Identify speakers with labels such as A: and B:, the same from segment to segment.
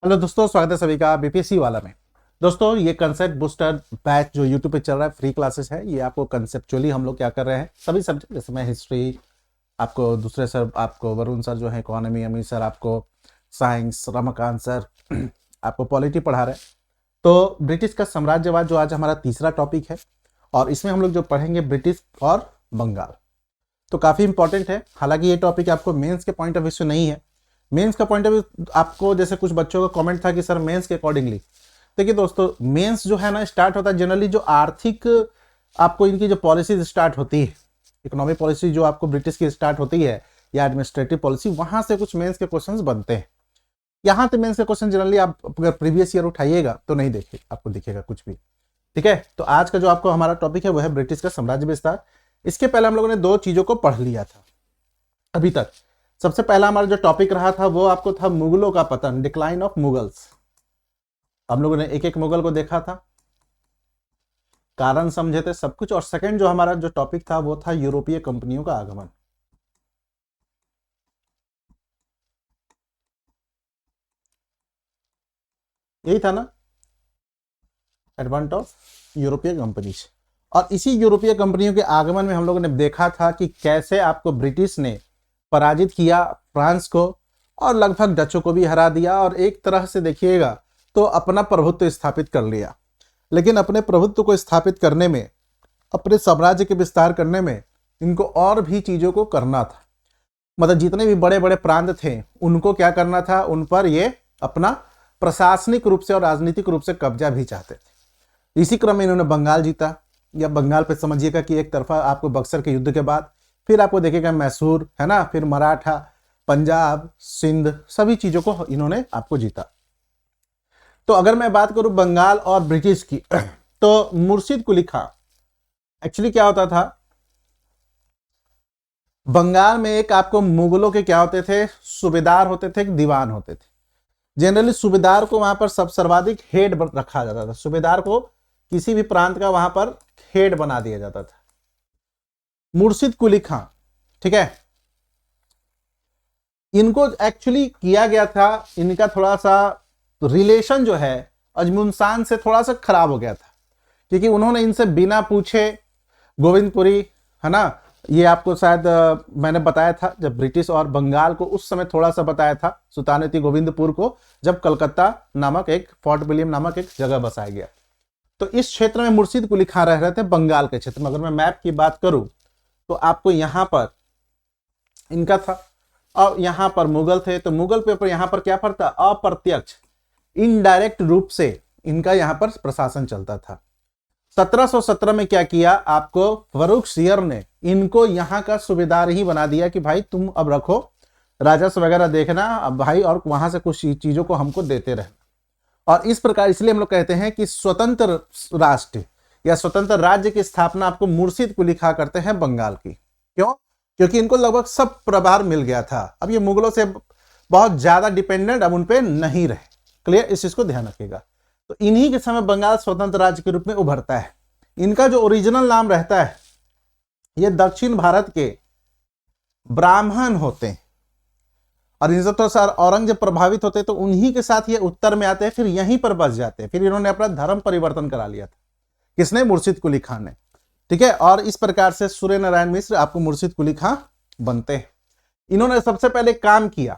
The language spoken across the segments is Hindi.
A: हेलो दोस्तों, स्वागत है सभी का बीपीएससी वाला में। दोस्तों, ये कंसेप्ट बूस्टर बैच जो यूट्यूब पे चल रहा है, फ्री क्लासेस है। ये आपको कंसेप्चुअली हम लोग क्या कर रहे हैं, सभी सब्जेक्ट जैसे मैं हिस्ट्री, आपको दूसरे सर आपको वरुण सर जो है इकोनॉमी, अमीर सर आपको साइंस, रमाकांत सर आपको पॉलिटी पढ़ा रहे हैं। तो ब्रिटिश का साम्राज्यवाद जो आज हमारा तीसरा टॉपिक है, और इसमें हम लोग जो पढ़ेंगे ब्रिटिश और बंगाल, तो काफ़ी इंपॉर्टेंट है। हालांकि ये टॉपिक आपको मेंस के पॉइंट ऑफ व्यू से नहीं है। मेंस का पॉइंट ऑफ व्यू आपको, जैसे कुछ बच्चों का कमेंट था कि सर मेंस के अकॉर्डिंगली, देखिए दोस्तों, मेंस जो है ना स्टार्ट होता है जनरली जो आर्थिक आपको इनकी जो पॉलिसीज स्टार्ट होती है, इकोनॉमिक पॉलिसी जो आपको ब्रिटिश की स्टार्ट होती है या एडमिनिस्ट्रेटिव पॉलिसी, वहां से कुछ मेंस के क्वेश्चंस बनते हैं। यहाँ से मेंस के क्वेश्चन जनरली आप अगर प्रीवियस ईयर उठाइएगा तो नहीं देखे आपको दिखेगा कुछ भी। ठीक है, तो आज का जो आपको हमारा टॉपिक है वो है ब्रिटिश का साम्राज्य विस्तार। इसके पहले हम लोगों ने दो चीजों को पढ़ लिया था अभी तक। सबसे पहला हमारा जो टॉपिक रहा था वो आपको था मुगलों का पतन, डिक्लाइन ऑफ मुगल्स। हम लोगों ने एक एक मुगल को देखा था, कारण समझे थे, सब कुछ। और सेकंड जो हमारा जो टॉपिक था वो था यूरोपीय कंपनियों का आगमन। यही था ना, एडवेंट ऑफ यूरोपीय कंपनीज। और इसी यूरोपीय कंपनियों के आगमन में हम लोगों ने देखा था कि कैसे आपको ब्रिटिश ने पराजित किया फ्रांस को, और लगभग डचों को भी हरा दिया, और एक तरह से देखिएगा तो अपना प्रभुत्व स्थापित कर लिया। लेकिन अपने प्रभुत्व को स्थापित करने में, अपने साम्राज्य के विस्तार करने में इनको और भी चीजों को करना था। मतलब जितने भी बड़े बड़े प्रांत थे उनको क्या करना था, उन पर ये अपना प्रशासनिक रूप से और राजनीतिक रूप से कब्जा भी चाहते थे। इसी क्रम में इन्होंने बंगाल जीता, या बंगाल पे समझिएगा कि एक तरफा आपको बक्सर के युद्ध के बाद फिर आपको देखेगा मैसूर, है ना, फिर मराठा, पंजाब, सिंध, सभी चीजों को इन्होंने आपको जीता। तो अगर मैं बात करूं बंगाल और ब्रिटिश की, तो मुर्शिद कुली खां, एक्चुअली क्या होता था बंगाल में, एक आपको मुगलों के क्या होते थे, सूबेदार होते थे, एक दीवान होते थे। जनरली सूबेदार को वहां पर सब सर्वाधिक हेड रखा जाता था। सूबेदार को किसी भी प्रांत का वहां पर हेड बना दिया जाता था। मुर्शिद कुली खां, ठीक है, इनको एक्चुअली किया गया था, इनका थोड़ा सा रिलेशन जो है अजमुनसान से थोड़ा सा खराब हो गया था, क्योंकि उन्होंने इनसे बिना पूछे गोविंदपुरी, है ना, ये आपको शायद मैंने बताया था जब ब्रिटिश और बंगाल को उस समय थोड़ा सा बताया था, सुल्तानती गोविंदपुर को जब कलकत्ता नामक एक, फोर्ट विलियम नामक एक जगह बसाया गया। तो इस क्षेत्र में मुर्शिद कुली खां रह रहे थे, बंगाल के क्षेत्र में। अगर मैं मैप की बात करूं तो आपको यहां पर इनका था, और यहां पर मुगल थे। तो मुगल पे यहां पर क्या पड़ता, अप्रत्यक्ष, इनडायरेक्ट रूप से इनका यहां पर प्रशासन चलता था। 1717 में क्या किया, आपको फर्रुख सियर ने इनको यहां का सूबेदार ही बना दिया कि भाई तुम अब रखो, राजस्व वगैरह देखना अब भाई, और वहां से कुछ चीजों को हमको देते रहना। और इस प्रकार इसलिए हम लोग कहते हैं कि स्वतंत्र राष्ट्र या स्वतंत्र राज्य की स्थापना आपको मुर्शिद कुली खां करते हैं बंगाल की। क्यों? क्योंकि इनको लगभग सब प्रभार मिल गया था। अब ये मुगलों से बहुत ज्यादा डिपेंडेंट अब उनपे नहीं रहे। क्लियर, इस चीज को ध्यान रखिएगा। तो इन्हीं के समय बंगाल स्वतंत्र राज्य के रूप में उभरता है। इनका जो ओरिजिनल नाम रहता है, ये दक्षिण भारत के ब्राह्मण होते हैं, और इनसे तो सर औरंगजेब प्रभावित होते तो उन्हीं के साथ ये उत्तर में आते हैं, फिर यहीं पर बस जाते हैं। फिर इन्होंने अपना धर्म परिवर्तन करा लिया था, किसने, मुर्शिद कुली खां ने। ठीक है, और इस प्रकार से सूर्य नारायण मिश्र आपको मुर्शिद कुली खां बनते हैं। इन्होंने सबसे पहले काम किया,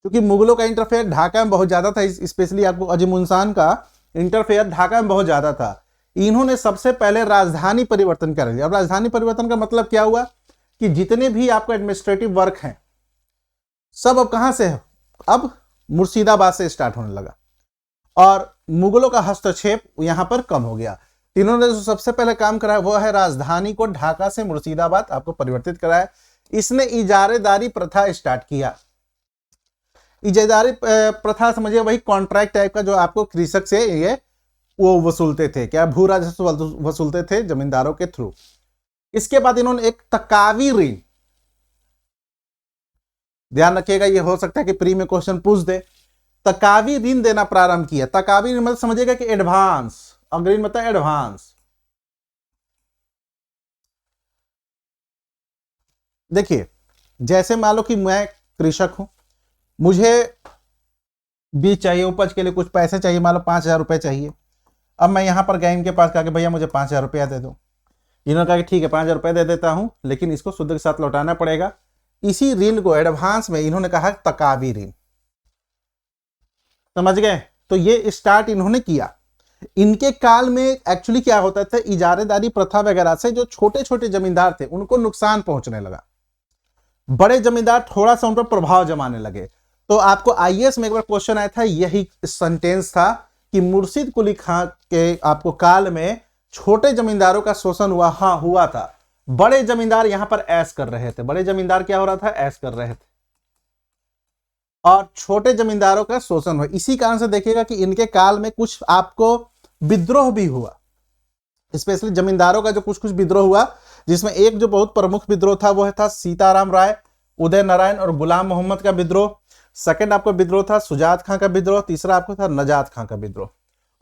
A: क्योंकि मुगलों का इंटरफेयर ढाका में बहुत ज्यादा था, स्पेशली आपको अजीमुनशान का इंटरफेयर ढाका में बहुत ज्यादा था। इन्होंने सबसे पहले राजधानी परिवर्तन कर लिया। अब राजधानी परिवर्तन का मतलब क्या हुआ कि जितने भी आपको एडमिनिस्ट्रेटिव वर्क हैं सब अब कहां से है, अब मुर्शिदाबाद से स्टार्ट होने लगा, और मुगलों का हस्तक्षेप यहां पर कम हो गया। इन्होंने जो सबसे पहले काम करा है वो है राजधानी को ढाका से मुर्शिदाबाद आपको परिवर्तित कराया। इसने इजारेदारी प्रथा स्टार्ट किया। इजारेदारी प्रथा समझिए वही कॉन्ट्रैक्ट टाइप का, जो आपको कृषक से ये वो वसूलते थे, क्या, भू राजस्व वसूलते थे जमींदारों के थ्रू। इसके बाद इन्होंने एक तकावी ऋण, ध्यान रखिएगा ये हो सकता है कि प्री में क्वेश्चन पूछ दे, तकावी ऋण देना प्रारंभ किया। तकावी ऋण मतलब समझिएगा कि एडवांस, अग्रिम मतलब एडवांस। देखिए, जैसे मान लो कि मैं कृषक हूं, मुझे बीज चाहिए, उपज के लिए कुछ पैसे चाहिए, मान लो 5,000 रुपये चाहिए। अब मैं यहाँ पर गया इनके पास, कहा कि भैया मुझे 5,000 रुपया दे दो। इन्होंने कहा कि ठीक है 5,000 रुपये दे देता हूँ, लेकिन इसको शुद्ध के साथ लौटाना पड़ेगा। इसी ऋण को एडवांस में इन्होंने कहा तकावी ऋण। समझ गए? तो ये स्टार्ट इन्होंने किया। इनके काल में एक्चुअली क्या होता था, इजारेदारी प्रथा वगैरह से जो छोटे छोटे जमींदार थे उनको नुकसान पहुंचने लगा, बड़े जमींदार थोड़ा सा उन पर प्रभाव जमाने लगे। तो आपको आईएएस में एक बार क्वेश्चन आया था, यही सेंटेंस था कि मुर्शिद कुली खां के आपको काल में छोटे जमींदारों का शोषण हुआ। हाँ हुआ था, बड़े जमींदार यहां पर ऐश कर रहे थे। बड़े जमींदार क्या हो रहा था, ऐश कर रहे थे, और छोटे जमींदारों का शोषण हुआ। इसी कारण से देखिएगा कि इनके काल में कुछ आपको विद्रोह भी हुआ, स्पेशली जमींदारों का जो कुछ कुछ विद्रोह हुआ, जिसमें एक जो बहुत प्रमुख विद्रोह था वो था सीताराम राय, उदय नारायण और गुलाम मोहम्मद का विद्रोह। सेकंड आपको विद्रोह था सुजात खां का विद्रोह। तीसरा आपको था नजात खां का विद्रोह।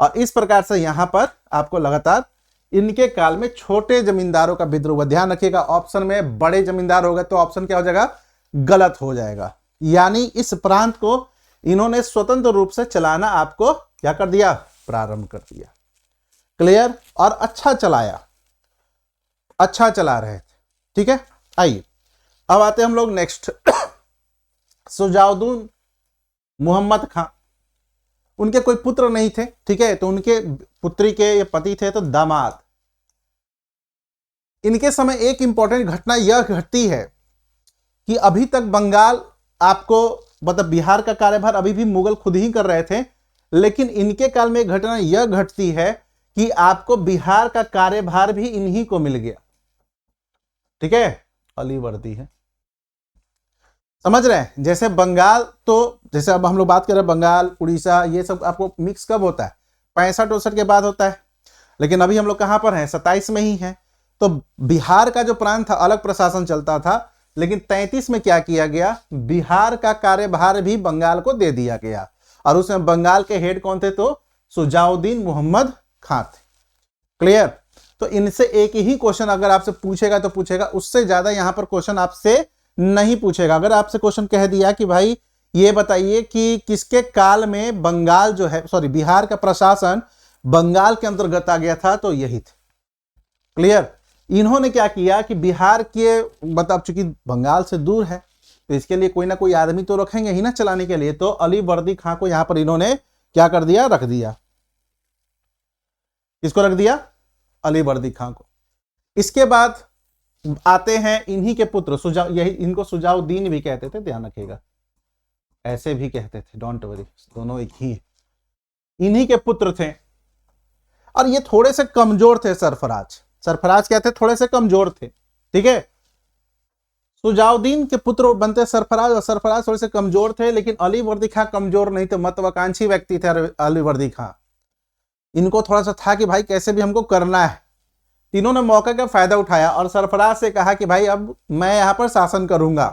A: और इस प्रकार से यहां पर आपको लगातार इनके काल में छोटे जमींदारों का विद्रोह हुआ। ध्यान रखिएगा, ऑप्शन में बड़े जमींदार होगा तो ऑप्शन क्या हो जाएगा, गलत हो जाएगा। यानी इस प्रांत को इन्होंने स्वतंत्र रूप से चलाना आपको क्या कर दिया, प्रारंभ कर दिया। क्लियर? और अच्छा चलाया, अच्छा चला रहे थे। ठीक है, आइए अब आते हैं हम लोग नेक्स्ट सुजाउद्दीन मोहम्मद खां। उनके कोई पुत्र नहीं थे, ठीक है, तो उनके पुत्री के ये पति थे तो दामाद। इनके समय एक इंपॉर्टेंट घटना यह घटती है कि अभी तक बंगाल आपको मतलब बिहार का कार्यभार अभी भी मुगल खुद ही कर रहे थे, लेकिन इनके काल में एक घटना यह घटती है कि आपको बिहार का कार्यभार भी इन्हीं को मिल गया। ठीक है, अलीवर्दी है। समझ रहे हैं? जैसे बंगाल, तो जैसे अब हम लोग बात कर रहे हैं बंगाल उड़ीसा, ये सब आपको मिक्स कब होता है, 65-64 के बाद होता है। लेकिन अभी हम लोग कहां पर हैं, 27 में ही हैं। तो बिहार का जो प्रांत था अलग प्रशासन चलता था, लेकिन 33 में क्या किया गया, बिहार का कार्यभार भी बंगाल को दे दिया गया। और उसमें बंगाल के हेड कौन थे, तो सुजाउद्दीन मोहम्मद खां थे। क्लियर? तो इनसे एक ही क्वेश्चन अगर आपसे पूछेगा तो पूछेगा, उससे ज्यादा यहां पर क्वेश्चन आपसे नहीं पूछेगा। अगर आपसे क्वेश्चन कह दिया कि भाई ये बताइए कि किसके काल में बंगाल जो है, सॉरी बिहार का प्रशासन बंगाल के अंतर्गत आ गया था, तो यही थे। क्लियर? इन्होंने क्या किया कि बिहार के मतलब चूंकि बंगाल से दूर है तो इसके लिए कोई ना कोई आदमी तो रखेंगे ही ना चलाने के लिए, तो अलीवर्दी खां को यहां पर इन्होंने क्या कर दिया, रख दिया। किसको रख दिया, अलीवर्दी खां को। इसके बाद आते हैं इन्हीं के पुत्र यही इनको सुजाउद्दीन भी कहते थे, ध्यान रखिएगा, ऐसे भी कहते थे, डोंट वरी, दोनों एक ही। इन्हीं के पुत्र थे और ये थोड़े से कमजोर थे। सरफराज क्या थे, थोड़े से कमजोर थे। ठीक है, सुजाउद्दीन के पुत्र बनते सरफराज, और सरफराज थोड़े से कमजोर थे, लेकिन अलीवर्दी खां कमजोर नहीं थे, महत्वाकांक्षी व्यक्ति थे अलीवर्दी खां। इनको थोड़ा सा था कि भाई कैसे भी हमको करना है। तीनों ने मौके का फायदा उठाया और सरफराज से कहा कि भाई अब मैं यहां पर शासन करूंगा।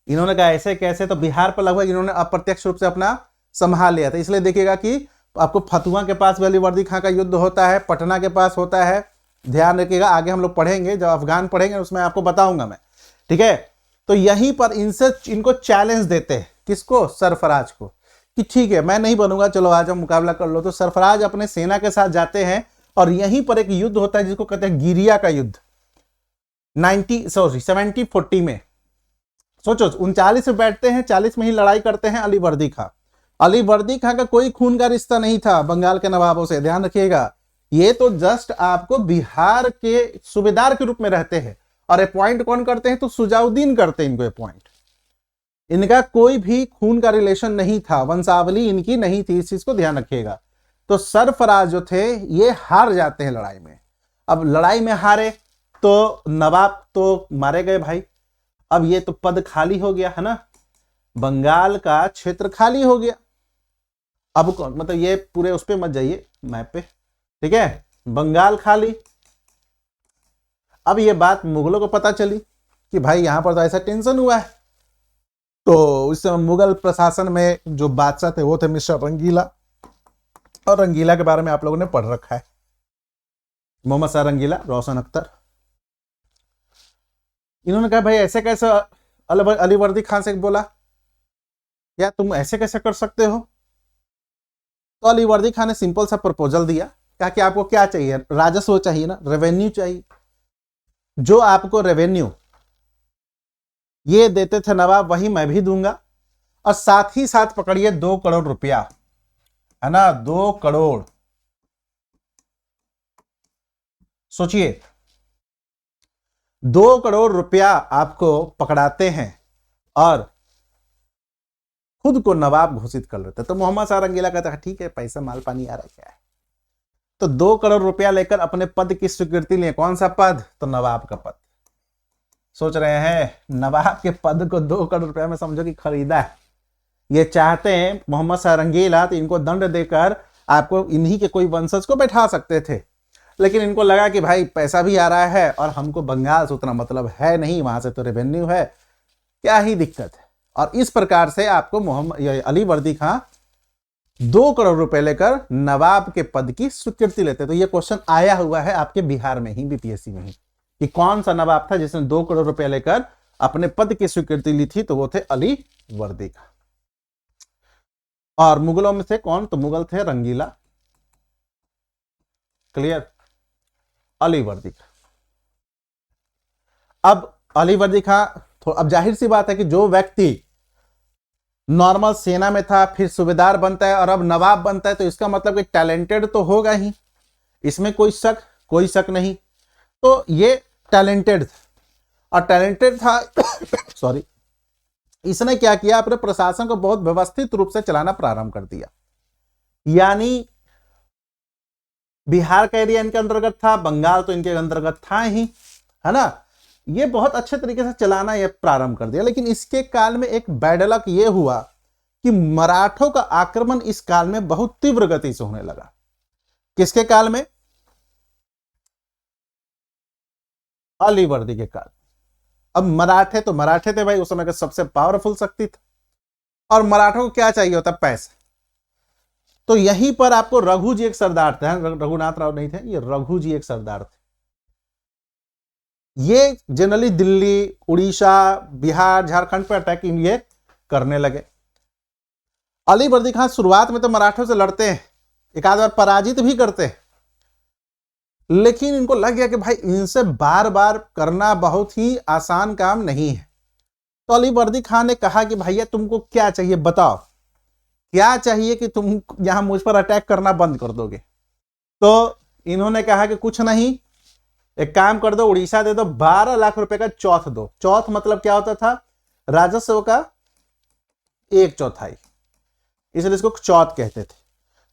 A: इन्होंने कहा ऐसे कैसे, तो बिहार पर लगभग इन्होंने अप्रत्यक्ष रूप से अपना संभाल लिया था। इसलिए देखिएगा कि आपको फतुहा के पास भी अलीवर्दी खां का युद्ध होता है, पटना के पास होता है। ध्यान रखिएगा, आगे हम लोग पढ़ेंगे, जब अफगान पढ़ेंगे उसमें आपको बताऊंगा मैं। ठीक है, तो यहीं पर इनको चैलेंज देते हैं, किसको, सरफराज को, कि ठीक है मैं नहीं बनूंगा, चलो आज हम मुकाबला कर लो। तो सरफराज अपने सेना के साथ जाते हैं और यहीं पर एक युद्ध होता है जिसको कहते हैं गिरिया का युद्ध। 70-40 में, सोचो 39 में बैठते हैं, 40 में ही लड़ाई करते हैं अलीवर्दी खां। अलीवर्दी खां का कोई खून का रिश्ता नहीं था बंगाल के नवाबों से, ध्यान रखिएगा। ये तो जस्ट आपको बिहार के सूबेदार के रूप में रहते हैं, और अपॉइंट कौन करते हैं, तो सुजाउद्दीन करते हैं इनको अपॉइंट। इनका कोई भी खून का रिलेशन नहीं था, वंशावली इनकी नहीं थी, इस चीज को ध्यान रखिएगा। तो सरफराज जो थे ये हार जाते हैं लड़ाई में। अब लड़ाई में हारे तो नवाब तो मारे गए भाई। अब ये तो पद खाली हो गया है ना, बंगाल का क्षेत्र खाली हो गया। अब मतलब ये पूरे उस पे मत जाइए मैप पे, ठीक है, बंगाल खाली। अब ये बात मुगलों को पता चली कि भाई यहां पर तो ऐसा टेंशन हुआ है। तो इस समय मुगल प्रशासन में जो बादशाह थे वो थे मिस्टर रंगीला, और रंगीला के बारे में आप लोगों ने पढ़ रखा है, मोहम्मद शाह रंगीला, रोशन अख्तर। इन्होंने कहा भाई ऐसे कैसे, अलीवर्दी खान से बोला, या तुम ऐसे कैसे कर सकते हो, तो अली वर्दी खान ने सिंपल सा प्रपोजल दिया, कहा कि आपको क्या चाहिए, राजस्व चाहिए ना, रेवेन्यू चाहिए। जो आपको रेवेन्यू ये देते थे नवाब वही मैं भी दूंगा, और साथ ही साथ पकड़िए 2 करोड़ रुपया, है ना, 2 करोड़। सोचिए 2 करोड़ रुपया आपको पकड़ाते हैं और खुद को नवाब घोषित कर लेते। तो मोहम्मद शाह रंगीला कहता है ठीक है, पैसा माल पानी आ रहा है, क्या है। तो 2 करोड़ रुपया लेकर अपने पद की स्वीकृति लिए। कौन सा पद? तो नवाब का पद। सोच रहे हैं नवाब के पद को 2 करोड़ रुपया में समझो कि खरीदा है। ये चाहते हैं मोहम्मद शाह रंगीला तो इनको दंड देकर आपको इन्हीं के कोई वंशज को बैठा सकते थे, लेकिन इनको लगा कि भाई पैसा भी आ रहा है और हमको बंगाल से उतना मतलब है नहीं, वहां से तो रेवेन्यू है, क्या ही दिक्कत है। और इस प्रकार से आपको मोहम्मद अली वर्दी खां 2 करोड़ रुपए लेकर नवाब के पद की स्वीकृति लेते। तो ये क्वेश्चन आया हुआ है आपके बिहार में ही, बीपीएससी में ही, कि कौन सा नवाब था जिसने 2 करोड़ रुपए लेकर अपने पद की स्वीकृति ली थी। तो वो थे अली वर्दी खां। और मुगलों में से कौन? तो मुगल थे रंगीला। क्लियर? अली वर्दी खां। अब अली वर्दी खां, अब जाहिर सी बात है कि जो व्यक्ति नॉर्मल सेना में था फिर सूबेदार बनता है और अब नवाब बनता है, तो इसका मतलब कि टैलेंटेड तो होगा ही, इसमें कोई शक नहीं। तो ये टैलेंटेड था, और टैलेंटेड था सॉरी, इसने क्या किया, अपने प्रशासन को बहुत व्यवस्थित रूप से चलाना प्रारंभ कर दिया। यानी बिहार का एरिया इनके अंतर्गत था, बंगाल तो इनके अंतर्गत था ही, है ना। ये बहुत अच्छे तरीके से चलाना ये प्रारंभ कर दिया। लेकिन इसके काल में एक बैड लक ये हुआ कि मराठों का आक्रमण इस काल में बहुत तीव्र गति से होने लगा। किसके काल में? अली वर्दी के काल। अब मराठे थे भाई, उस समय का सबसे पावरफुल शक्ति था, और मराठों को क्या चाहिए होता? पैसा। तो यहीं पर आपको रघु जी एक सरदार थे, रघुनाथ राव नहीं थे, ये रघु जी एक सरदार थे। ये जनरली दिल्ली, उड़ीसा, बिहार, झारखंड पर अटैक ये करने लगे। अली वर्दी खान शुरुआत में तो मराठों से लड़ते हैं, एक आध बार पराजित भी करते हैं, लेकिन इनको लग गया कि भाई इनसे बार बार करना बहुत ही आसान काम नहीं है। तो अली वर्दी खान ने कहा कि भैया तुमको क्या चाहिए बताओ, क्या चाहिए कि तुम यहां मुझ पर अटैक करना बंद कर दोगे। तो इन्होंने कहा कि कुछ नहीं, एक काम कर दो, उड़ीसा दे दो, 12 लाख रुपए का चौथ दो। चौथ मतलब क्या होता था? राजस्व का 1/4, इसलिए इसको चौथ कहते थे।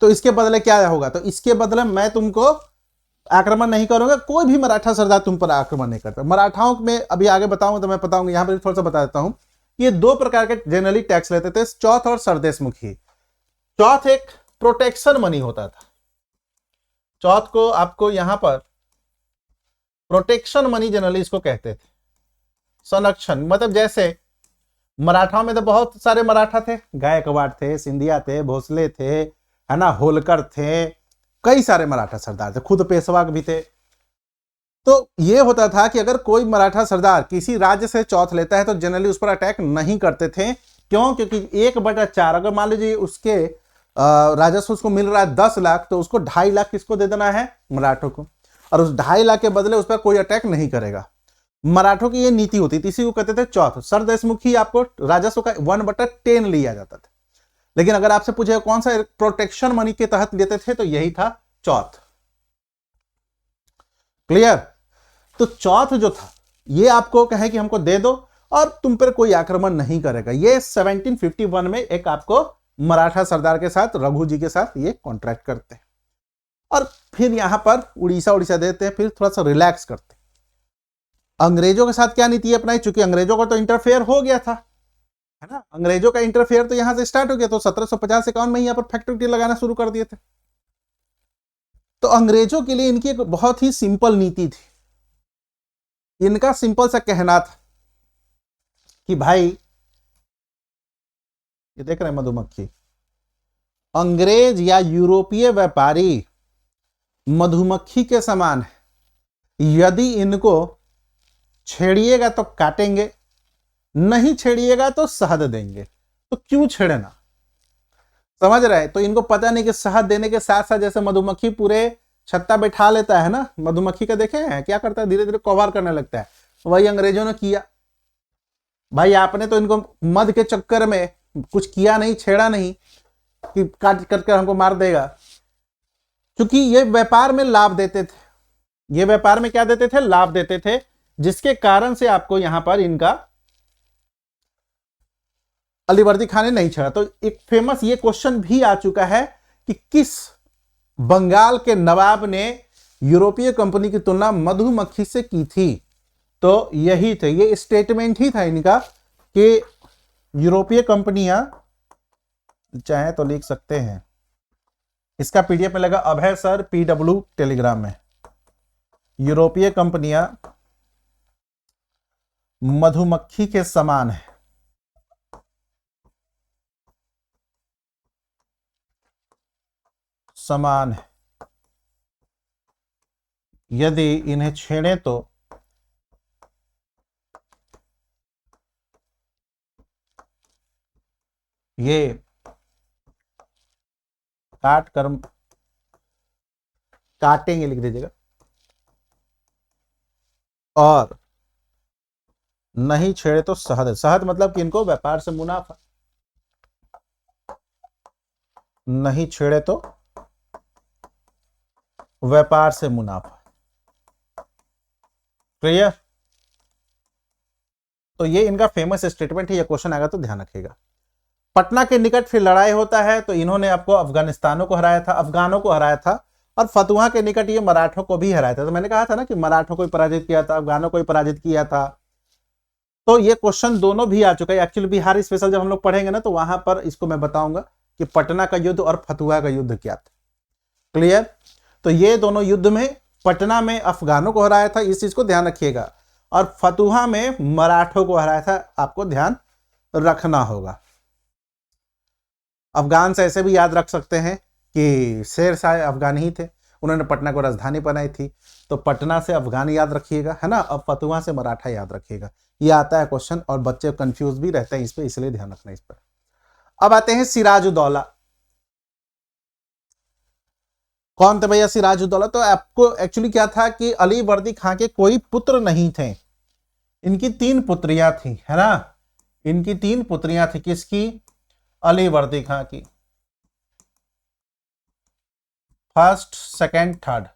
A: तो इसके बदले क्या होगा? तो इसके बदले मैं तुमको आक्रमण नहीं करूंगा, कोई भी मराठा सरदार तुम पर आक्रमण नहीं करता। मराठाओं में अभी आगे बताऊंगा तो मैं बताऊंगा, यहां पर थोड़ा सा बता देता हूं। ये 2 प्रकार के जनरली टैक्स लेते थे, चौथ और सरदेशमुखी। चौथ एक प्रोटेक्शन मनी होता था। चौथ को आपको यहां पर प्रोटेक्शन मनी जनरली इसको कहते थे, संरक्षण। मतलब जैसे मराठाओं में तो बहुत सारे मराठा थे, गायकवाड़ थे, सिंधिया थे, भोसले थे, है ना, होलकर थे, कई सारे मराठा सरदार थे, खुद पेशवा भी थे। तो ये होता था कि अगर कोई मराठा सरदार किसी राज्य से चौथ लेता है तो जनरली उस पर अटैक नहीं करते थे। क्यों? क्योंकि 1/4, अगर मान लीजिए उसके राजस्व उसको मिल रहा है 10 लाख, तो उसको 2.5 लाख किसको दे देना है? मराठों को। और उस 2.5 लाख के बदले उस पर कोई अटैक नहीं करेगा। मराठों की ये नीति होती थी, इसी को कहते थे चौथ। सरदेशमुखी आपको राजस्व का 1/10 लिया जाता था। लेकिन अगर आपसे पूछे कौन सा प्रोटेक्शन मनी के तहत लेते थे, तो यही था चौथ। क्लियर? तो चौथ जो था ये आपको कहे कि हमको दे दो और तुम पर कोई आक्रमण नहीं करेगा। ये 1751 में एक आपको मराठा सरदार के साथ, रघु जी के साथ ये कॉन्ट्रैक्ट करते हैं, और फिर यहां पर उड़ीसा देते हैं, फिर थोड़ा सा रिलैक्स करते हैं। अंग्रेजों के साथ क्या नीति अपनाई? चूंकि अंग्रेजों का तो इंटरफेयर हो गया था, है ना, अंग्रेजों का इंटरफेयर तो यहां से स्टार्ट हो गया। तो 1750-51 में यहां पर फैक्ट्री लगाना शुरू कर दिए थे। तो अंग्रेजों के लिए इनकी एक बहुत ही सिंपल नीति थी। इनका सिंपल सा कहना था कि भाई, ये देख रहे हैं मधुमक्खी, अंग्रेज या यूरोपीय व्यापारी मधुमक्खी के समान है, यदि इनको छेड़िएगा तो काटेंगे, नहीं छेड़िएगा तो शहद देंगे। तो क्यों छेड़ना? समझ रहे हैं? तो इनको पता नहीं कि शहद देने के साथ साथ जैसे मधुमक्खी पूरे छत्ता बैठा लेता है ना, मधुमक्खी का देखे हैं क्या करता है, धीरे धीरे कवर करने लगता है, वही अंग्रेजों ने किया। भाई आपने तो इनको मध के चक्कर में कुछ किया नहीं, छेड़ा नहीं कि काट कर हमको मार देगा, क्योंकि ये व्यापार में लाभ देते थे। ये व्यापार में क्या देते थे? लाभ देते थे, जिसके कारण से आपको यहां पर इनका अलीवर्दी खान ने नहीं छेड़ा। तो एक फेमस ये क्वेश्चन भी आ चुका है कि किस बंगाल के नवाब ने यूरोपीय कंपनी की तुलना मधुमक्खी से की थी? तो यही थे, ये स्टेटमेंट ही था इनका कि यूरोपीय कंपनियां, चाहे तो लिख सकते हैं, इसका पीडीएफ में लगा अभय सर PW टेलीग्राम में। यूरोपीय कंपनियां मधुमक्खी के समान है, समान है, यदि इन्हें छेड़े तो ये काटेंगे, लिख दीजिएगा, और नहीं छेड़े तो शहद। शहद मतलब कि इनको व्यापार से मुनाफा, नहीं छेड़े तो व्यापार से मुनाफा। क्लियर? तो ये इनका फेमस स्टेटमेंट है, ये क्वेश्चन आएगा तो ध्यान रखिएगा। पटना के निकट फिर लड़ाई होता है, तो इन्होंने आपको अफगानिस्तानों को हराया था, अफगानों को हराया था, और फतुहा के निकट ये मराठों को भी हराया था। तो मैंने कहा था ना कि मराठों को भी पराजित किया था, अफगानों को भी पराजित किया था। तो ये क्वेश्चन दोनों भी आ चुका है। एक्चुअली बिहार स्पेशल जब हम लोग पढ़ेंगे ना, तो वहां पर इसको मैं बताऊंगा कि पटना का युद्ध और फतुहा का युद्ध क्या था। क्लियर? तो ये दोनों युद्ध में पटना में अफगानों को हराया था, इस चीज को ध्यान रखिएगा, और फतुहा में मराठों को हराया था, आपको ध्यान रखना होगा। अफगान से ऐसे भी याद रख सकते हैं कि शेर शाह अफगानी ही थे, उन्होंने पटना को राजधानी बनाई थी, तो पटना से अफगान याद रखिएगा, है ना। अब फतुहा से मराठा याद रखिएगा, ये आता है क्वेश्चन, और बच्चे कंफ्यूज भी रहते हैं इस पे, इसलिए ध्यान रखना इस पर। अब आते हैं सिराजुद्दौला। कौन थे भैया सिराजुद्दौला? तो आपको एक्चुअली क्या था कि अली वर्दी खां के कोई पुत्र नहीं थे, इनकी 3 पुत्रियां थी, है ना। इनकी 3 पुत्रियां थी, किसकी? अली वर्दी खां की, फर्स्ट, सेकंड, थर्ड।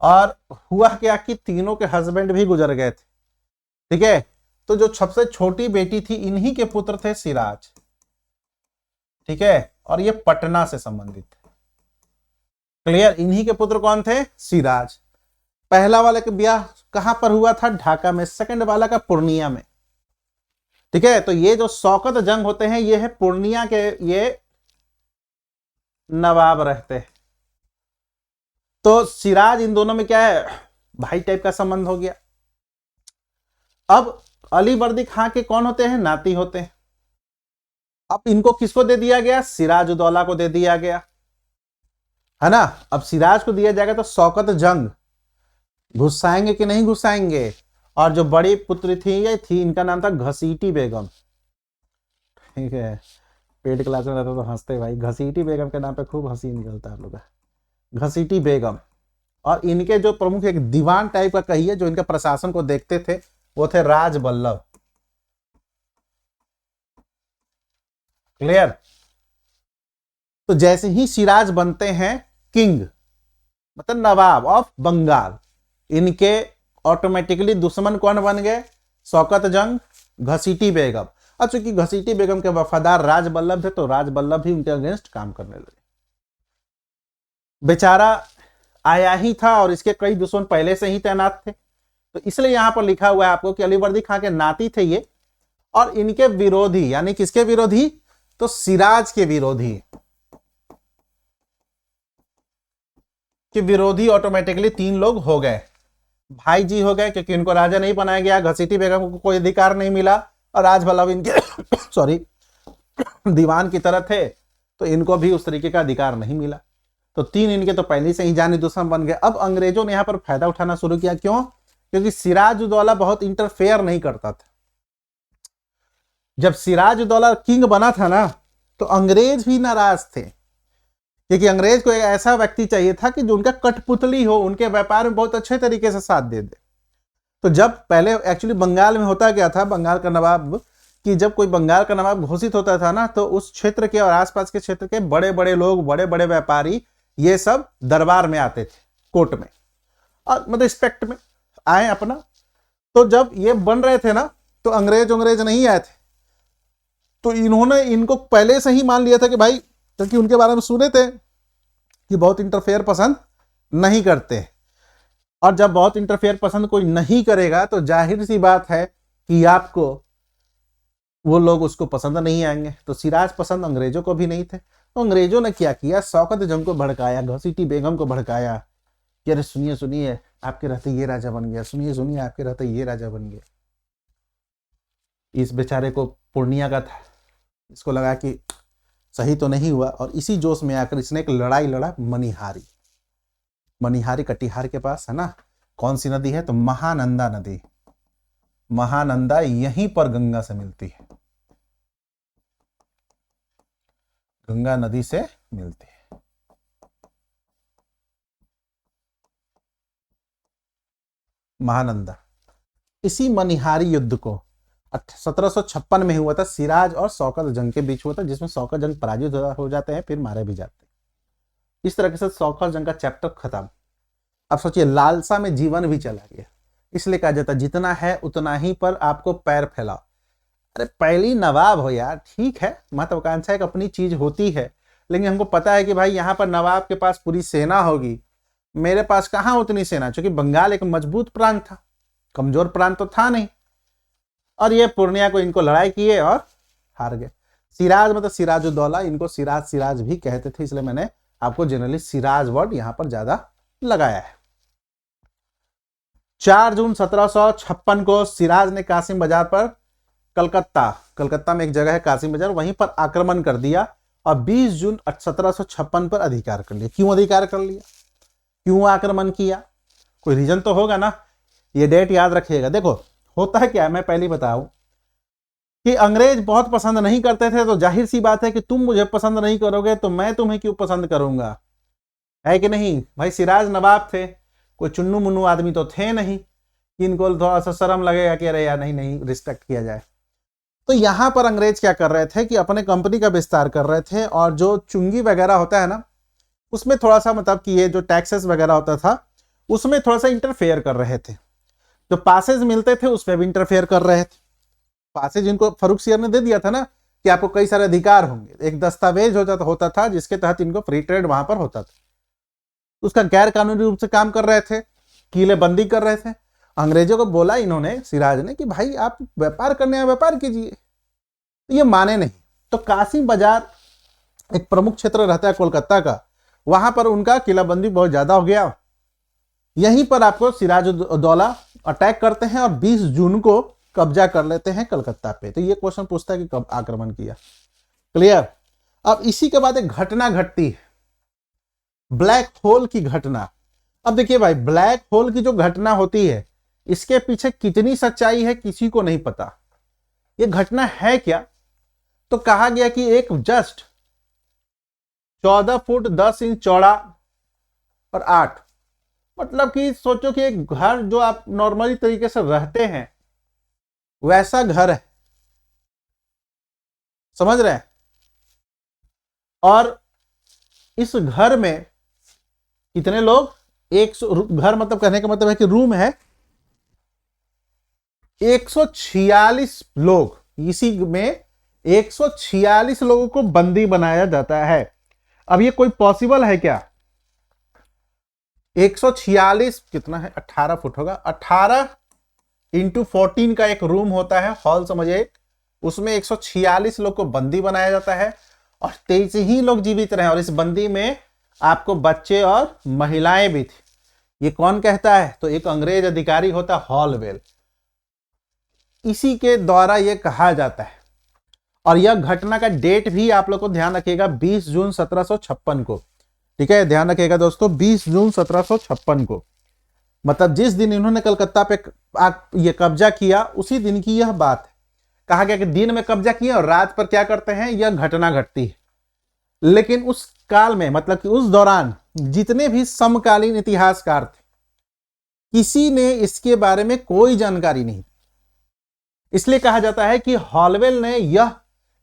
A: और हुआ क्या कि तीनों के हस्बैंड भी गुजर गए थे, ठीक है। तो जो सबसे छोटी बेटी थी, इन्हीं के पुत्र थे सिराज, ठीक है, और ये पटना से संबंधित थे। क्लियर? इन्हीं के पुत्र कौन थे? सिराज। पहला वाले का ब्याह कहां पर हुआ था? ढाका में। सेकंड वाला का पूर्णिया में, ठीक है। तो ये जो शौकत जंग होते हैं, ये है पूर्णिया के, ये नवाब रहते हैं। तो सिराज इन दोनों में क्या है? भाई टाइप का संबंध हो गया। अब अली वर्दी खां के कौन होते हैं? नाती होते हैं। अब इनको किसको दे दिया गया? सिराजुद्दौला को दे दिया गया, है ना। अब सिराज को दिया जाएगा तो शौकत जंग घुसाएंगे कि नहीं घुसाएंगे? और जो बड़ी पुत्री थी, ये थी, इनका नाम था घसीटी बेगम, ठीक है। पेड क्लास में रहता तो हंसते भाई, घसीटी बेगम के नाम पे खूब हंसी निकलता है आप लोग का, घसीटी बेगम। और इनके जो प्रमुख एक दीवान टाइप का कहिए, जो इनके प्रशासन को देखते थे, वो थे राजबल्लभ। क्लियर? तो जैसे ही सिराज बनते हैं किंग, मतलब नवाब ऑफ बंगाल, इनके ऑटोमेटिकली दुश्मन कौन बन गए? शौकत जंग, घसीटी बेगम। अब चूंकि घसीटी बेगम के वफादार राजबल्लभ थे, तो राजबल्लभ भी उनके अगेंस्ट काम करने लगे। बेचारा आया ही था और इसके कई दुश्मन पहले से ही तैनात थे, तो इसलिए यहां पर लिखा हुआ है आपको कि अली वर्दी खां के नाती थे ये, और इनके विरोधी, यानी किसके विरोधी? तो सिराज के विरोधी, कि विरोधी ऑटोमेटिकली 3 लोग हो गए। भाई जी हो गए, क्योंकि इनको राजा नहीं बनाया गया, घसीटी बेगम को कोई अधिकार नहीं मिला, और राजबल्लभ इनके सॉरी दीवान की तरह थे, तो इनको भी उस तरीके का अधिकार नहीं मिला। तो 3 इनके तो पहले से ही जानी दुश्मन बन गए। अब अंग्रेजों ने यहां पर फायदा उठाना शुरू किया। क्यों? क्योंकि सिराजुद्दौला बहुत इंटरफेयर नहीं करता था। जब सिराजुद्दौला किंग बना था ना, तो अंग्रेज भी नाराज थे, क्योंकि अंग्रेज को एक ऐसा व्यक्ति चाहिए था कि जो उनका कठपुतली हो, उनके व्यापार में बहुत अच्छे तरीके से साथ दे दे। तो जब पहले एक्चुअली बंगाल में होता क्या था, बंगाल का नवाब, कि जब कोई बंगाल का नवाब घोषित होता था ना, तो उस क्षेत्र के और आसपास के क्षेत्र के बड़े बड़े लोग, बड़े बड़े व्यापारी, ये सब दरबार में आते थे, कोर्ट में, और मतलब रिस्पेक्ट में आए अपना। तो जब ये बन रहे थे ना, तो अंग्रेज नहीं आए थे, तो इन्होंने इनको पहले से ही मान लिया था कि भाई, क्योंकि उनके बारे में सुने थे कि बहुत इंटरफेयर पसंद नहीं करते, और जब बहुत इंटरफेयर पसंद कोई नहीं करेगा तो जाहिर सी बात है कि आपको वो लोग उसको पसंद नहीं आएंगे। तो सिराज पसंद अंग्रेजों को भी नहीं थे। तो अंग्रेजों ने क्या किया, शौकत जंग को भड़काया, घसीटी बेगम को भड़काया कि अरे सुनिए सुनिए आपके रहते ये राजा बन गया, सुनिए सुनिए आपके रहते ये राजा बन गया। इस बेचारे को पूर्णिया का था, इसको लगा कि सही तो नहीं हुआ, और इसी जोश में आकर इसने एक लड़ाई लड़ा मनिहारी कटिहार के पास है ना। कौन सी नदी है, तो महानंदा नदी। महानंदा यहीं पर गंगा से मिलती है, गंगा नदी से मिलती है। महानंदा। इसी मनिहारी युद्ध को 1756 में हुआ था, सिराज और शौकत जंग के बीच हुआ था, जिसमें शौकत जंग पराजित हो जाते हैं, फिर मारे भी जाते हैं। इस तरह से शौकत जंग का चैप्टर खत्म। अब सोचिए, लालसा में जीवन भी चला गया। इसलिए कहा जाता है जितना है उतना ही पर आपको पैर फैलाओ। अरे पहली नवाब हो यार, ठीक है, महत्वाकांक्षा एक अपनी चीज होती है, लेकिन हमको पता है कि भाई यहाँ पर नवाब के पास पूरी सेना होगी, मेरे पास कहाँ उतनी सेना, क्योंकि बंगाल एक मजबूत प्रांत था, कमजोर प्रांत तो था नहीं। और ये पूर्णिया को इनको लड़ाई किए और हार गए। सिराज मतलब सिराजुद्दौला, इनको सिराज भी कहते थे, इसलिए मैंने आपको जनरली सिराज वर्ड यहां पर ज्यादा लगाया है। 4 जून 1756 को सिराज ने कासिम बाजार पर कलकत्ता में एक जगह है कासिम बाजार, वहीं पर आक्रमण कर दिया और 20 जून 1756 पर अधिकार कर लिया। क्यों अधिकार कर लिया, क्यों आक्रमण किया, कोई रीजन तो होगा ना। ये डेट याद रखिएगा। देखो होता है क्या, मैं पहले बताऊं कि अंग्रेज बहुत पसंद नहीं करते थे, तो जाहिर सी बात है कि तुम मुझे पसंद नहीं करोगे तो मैं तुम्हें क्यों पसंद करूंगा, है कि नहीं। भाई सिराज नवाब थे, कोई चुन्नू मुन्नू आदमी तो थे नहीं कि इनको थोड़ा सा शर्म लगेगा कि अरे यार नहीं रिस्पेक्ट किया जाए। तो यहां पर अंग्रेज क्या कर रहे थे कि अपने कंपनी का विस्तार कर रहे थे, और जो चुंगी वगैरह होता है ना, उसमें थोड़ा सा मतलब कि ये जो टैक्सेस वगैरह होता था उसमें थोड़ा सा इंटरफेयर कर रहे थे। जो पासेज मिलते थे उसमें भी इंटरफेयर कर रहे थे। पासेज इनको फर्रुखसियर ने दे दिया था ना कि आपको कई सारे अधिकार होंगे, एक दस्तावेज होता था जिसके तहत इनको फ्री ट्रेड वहां पर होता था। उसका गैर कानूनी रूप से काम कर रहे थे, किले बंदी कर रहे थे। अंग्रेजों को बोला इन्होंने, सिराज ने, कि भाई आप व्यापार करने व्यापार कीजिए, तो ये माने नहीं। तो कासिम बाजार एक प्रमुख क्षेत्र रहता है कोलकाता का, वहां पर उनका किलाबंदी बहुत ज्यादा हो गया। यहीं पर आपको सिराजुद्दौला अटैक करते हैं और 20 जून को कब्जा कर लेते हैं कलकत्ता पे। तो ये क्वेश्चन पूछता है कि कब आक्रमण किया। क्लियर। अब इसी के बाद एक घटना घटती है, ब्लैक होल की घटना। अब देखिए भाई, ब्लैक होल की जो घटना होती है इसके पीछे कितनी सच्चाई है किसी को नहीं पता। ये घटना है क्या, तो कहा गया कि एक जस्ट 14 फुट 10 इंच चौड़ा और 8, मतलब कि सोचो कि एक घर जो आप नॉर्मली तरीके से रहते हैं वैसा घर है, समझ रहे हैं। और इस घर में कितने लोग, 100, घर मतलब कहने का मतलब है कि रूम है 146 लोग। इसी में 146 लोगों को बंदी बनाया जाता है। अब ये कोई पॉसिबल है क्या, 146 कितना है, 18 फुट होगा, 18 इंटू 14 का एक रूम होता है, हॉल समझिए, उसमें 146 लोग को बंदी बनाया जाता है और 23 ही लोग जीवित रहे। और इस बंदी में आपको बच्चे और महिलाएं भी थी। ये कौन कहता है, तो एक अंग्रेज अधिकारी होता है हॉलवेल, इसी के द्वारा यह कहा जाता है। और यह घटना का डेट भी आप लोग को ध्यान रखिएगा, 20 जून 1756 को। ठीक है, ध्यान रखिएगा दोस्तों, 20 जून 1756 को, मतलब जिस दिन इन्होंने कलकत्ता पे ये कब्जा किया उसी दिन की यह बात है। कहा गया कि दिन में कब्जा किए और रात पर क्या करते हैं, यह घटना घटती है। लेकिन उस काल में, मतलब कि उस दौरान जितने भी समकालीन इतिहासकार थे, किसी ने इसके बारे में कोई जानकारी नहीं। इसलिए कहा जाता है कि हॉलवेल ने यह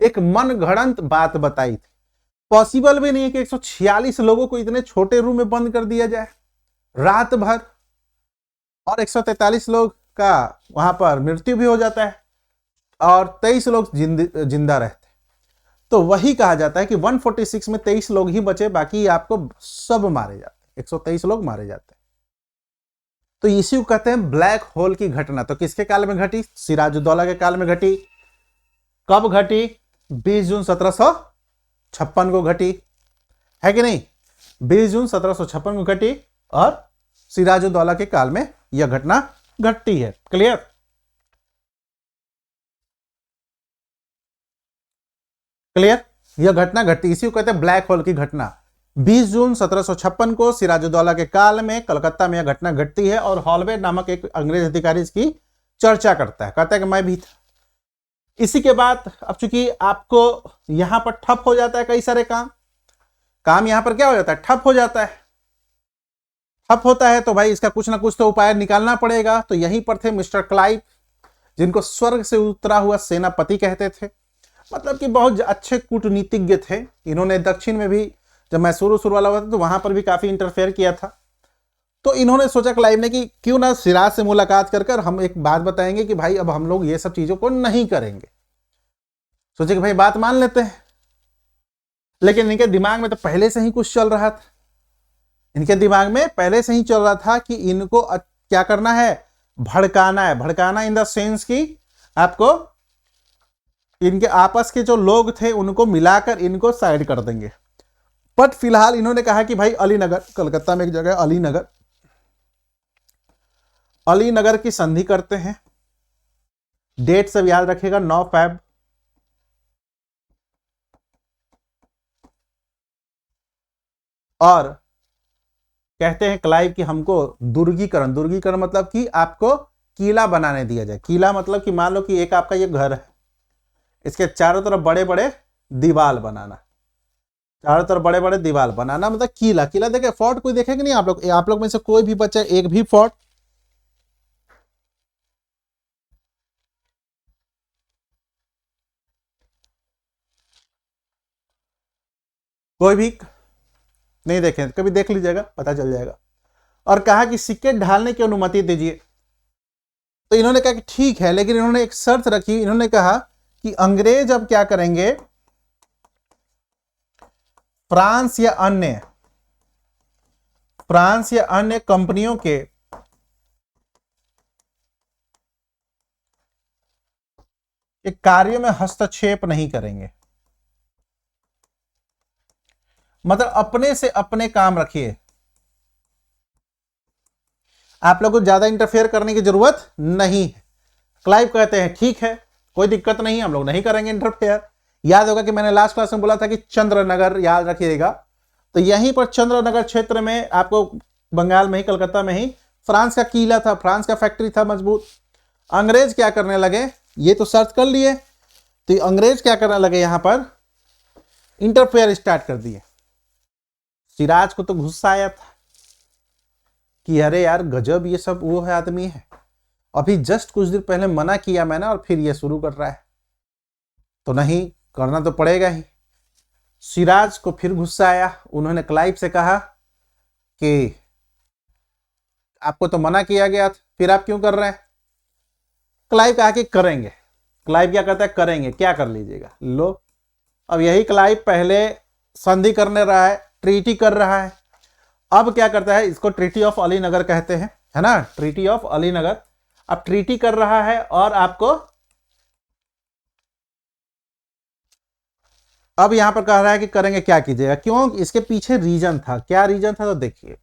A: एक मनगढ़ंत बात बताई थी। पॉसिबल भी नहीं है कि 146 लोगों को इतने छोटे रूम में बंद कर दिया जाए रात भर, और 143 लोग का वहां पर मृत्यु भी हो जाता है और 23 लोग जिंदा रहते। तो वही कहा जाता है कि 146 में 23 लोग ही बचे, बाकी आपको सब मारे जाते, 123 लोग मारे जाते। तो इसी को कहते हैं ब्लैक होल की घटना। तो किसके काल में घटी? सिराजुद्दौला के काल में घटी। कब घटी? 20 जून 1756 को घटी, है कि नहीं? 20 जून 1756 को घटी और सिराजुद्दौला के काल में यह घटना घटती है। क्लियर? क्लियर? यह घटना घटती, इसी को कहते हैं ब्लैक होल की घटना। 20 जून 1756 को सिराजुद्दौला के काल में कलकत्ता में यह घटना घटती है और हॉलवे नामक एक अंग्रेज अधिकारी इसकी चर्चा करता है, कहता है कि मैं भी था। इसी के बाद अब चूंकि आपको यहां पर ठप हो जाता है कई सारे काम यहां पर क्या हो जाता है, ठप हो जाता है। ठप होता है तो भाई इसका कुछ ना कुछ तो उपाय निकालना पड़ेगा। तो यहीं पर थे मिस्टर क्लाइव, जिनको स्वर्ग से उतरा हुआ सेनापति कहते थे, मतलब कि बहुत अच्छे कूटनीतिज्ञ थे। इन्होंने दक्षिण में भी, जब मैं शुरू वाला हुआ था तो वहां पर भी काफी इंटरफेयर किया था। तो इन्होंने सोचा क्लाइव ने कि क्यों ना सिराज से मुलाकात कर हम एक बात बताएंगे कि भाई अब हम लोग ये सब चीजों को नहीं करेंगे। सोचे कि भाई बात मान लेते हैं, लेकिन इनके दिमाग में तो पहले से ही कुछ चल रहा था। इनके दिमाग में पहले से ही चल रहा था कि इनको क्या करना है, भड़काना है। भड़काना इन द सेंस की आपको इनके आपस के जो लोग थे उनको मिलाकर इनको साइड कर देंगे। बट फिलहाल इन्होंने कहा कि भाई अलीनगर, कलकत्ता में एक जगह अलीनगर, अलीनगर की संधि करते हैं। डेट सब याद रखिएगा, 9 फैब। और कहते हैं क्लाइव कि हमको दुर्गीकरण मतलब कि आपको किला बनाने दिया जाए। किला मतलब कि मान लो कि एक आपका ये घर है, इसके चारों तरफ बड़े बड़े दीवार बनाना, चारों तरफ बड़े बड़े दीवार बनाना मतलब किला। किला देखे, फोर्ट कोई देखेंगे नहीं आप लोग में से कोई भी बच्चा एक भी फोर्ट? कोई भी नहीं देखे? कभी देख लीजिएगा, पता चल जाएगा। और कहा कि सिक्के ढालने की अनुमति दीजिए। तो इन्होंने कहा कि ठीक है, लेकिन इन्होंने एक शर्त रखी। इन्होंने कहा कि अंग्रेज अब क्या करेंगे, फ्रांस या अन्य कंपनियों के कार्यों में हस्तक्षेप नहीं करेंगे। मतलब अपने से अपने काम रखिए, आप लोगों को ज्यादा इंटरफेयर करने की जरूरत नहीं है। क्लाइव कहते हैं ठीक है, कोई दिक्कत नहीं, हम लोग नहीं करेंगे इंटरफेयर। याद होगा कि मैंने लास्ट क्लास में बोला था कि चंद्रनगर, याद रखिएगा। तो यहीं पर चंद्रनगर क्षेत्र में आपको, बंगाल में ही, कलकत्ता में ही फ्रांस का किला था, फ्रांस का फैक्ट्री था मजबूत। अंग्रेज क्या करने लगे, ये तो सर्च कर लिए, तो अंग्रेज क्या करने लगे, यहां पर इंटरफेयर स्टार्ट कर दिए। सिराज को तो गुस्सा आया था कि अरे यार गजब, ये सब वो है आदमी है, अभी जस्ट कुछ देर पहले मना किया मैंने और फिर ये शुरू कर रहा है, तो नहीं, करना तो पड़ेगा ही। सिराज को फिर गुस्सा आया। उन्होंने क्लाइव से कहा कि आपको तो मना किया गया था, फिर आप क्यों कर रहे हैं? क्लाइव कहा कि करेंगे। क्लाइव क्या कहता है, करेंगे, क्या कर लीजिएगा। लो, अब यही क्लाइव पहले संधि करने रहा है, ट्रीटी कर रहा है। अब क्या करता है, इसको ट्रीटी ऑफ अलीनगर कहते हैं, है ना, ट्रीटी ऑफ अलीनगर। अब ट्रीटी कर रहा है और आपको अब यहां पर कह रहा है कि करेंगे, क्या कीजिएगा। क्यों? इसके पीछे रीजन था। क्या रीजन था? तो देखिए,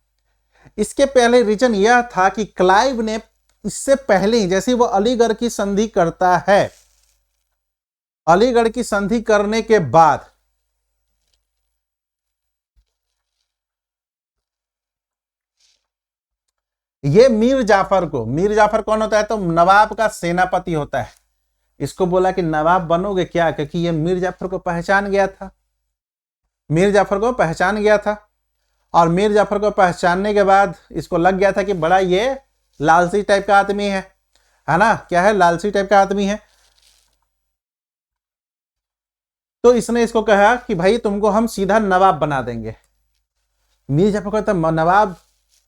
A: इसके पहले रीजन यह था कि क्लाइव ने इससे पहले ही, जैसे वो अलीगढ़ की संधि करता है, अलीगढ़ की संधि करने के बाद ये मीर जाफर कौन होता है, तो नवाब का सेनापति होता है। इसको बोला कि नवाब बनोगे क्या, क्योंकि ये मीर जाफर को पहचान गया था, मीर जाफर को पहचान गया था। और मीर जाफर को पहचानने के बाद इसको लग गया था कि बड़ा ये लालची टाइप का आदमी है ना, क्या है, लालची टाइप का आदमी है। तो इसने इसको कहा कि भाई तुमको हम सीधा नवाब बना देंगे। मीर जाफर कहता नवाब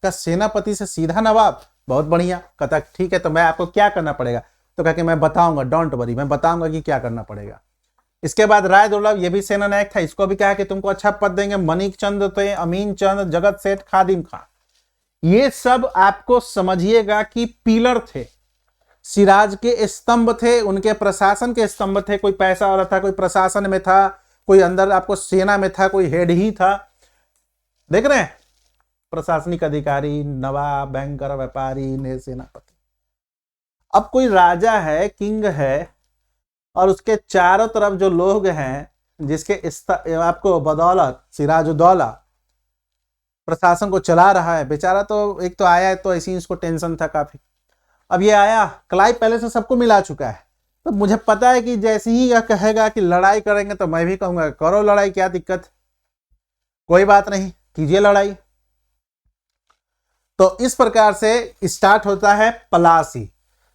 A: का सेनापति से सीधा नवाब, बहुत बढ़िया। कहता ठीक है, तो मैं आपको क्या करना पड़ेगा, तो कहा कि मैं बताऊंगा, डोंट वरी, मैं बताऊंगा कि क्या करना पड़ेगा। इसके बाद राय दुर्लभ, ये भी सेना नायक था, इसको भी कहा कि तुमको अच्छा पद देंगे। मणिक चंद थे, अमीन चंद, जगत सेठ, खादिम खां, ये सब आपको समझिएगा कि पिलर थे, सिराज के स्तंभ थे, उनके प्रशासन के स्तंभ थे। कोई पैसा वाला था, कोई प्रशासन में था, कोई अंदर आपको सेना में था, कोई हेड ही था। देख रहे हैं, प्रशासनिक अधिकारी, नवाब, बैंकर, व्यापारी, सेनापति। अब कोई राजा है, किंग है, और उसके चारों तरफ जो लोग हैं, जिसके आपको बदौलत सिराजुद्दौला प्रशासन को चला रहा है, बेचारा तो एक तो आया है तो ऐसी इसको टेंशन था काफी। अब ये आया, क्लाइव पहले से सबको मिला चुका है, तो मुझे पता है कि जैसे ही यह कहेगा कि लड़ाई करेंगे तो मैं भी कहूंगा करो लड़ाई, क्या दिक्कत, कोई बात नहीं, कीजिए लड़ाई। तो इस प्रकार से स्टार्ट होता है पलासी,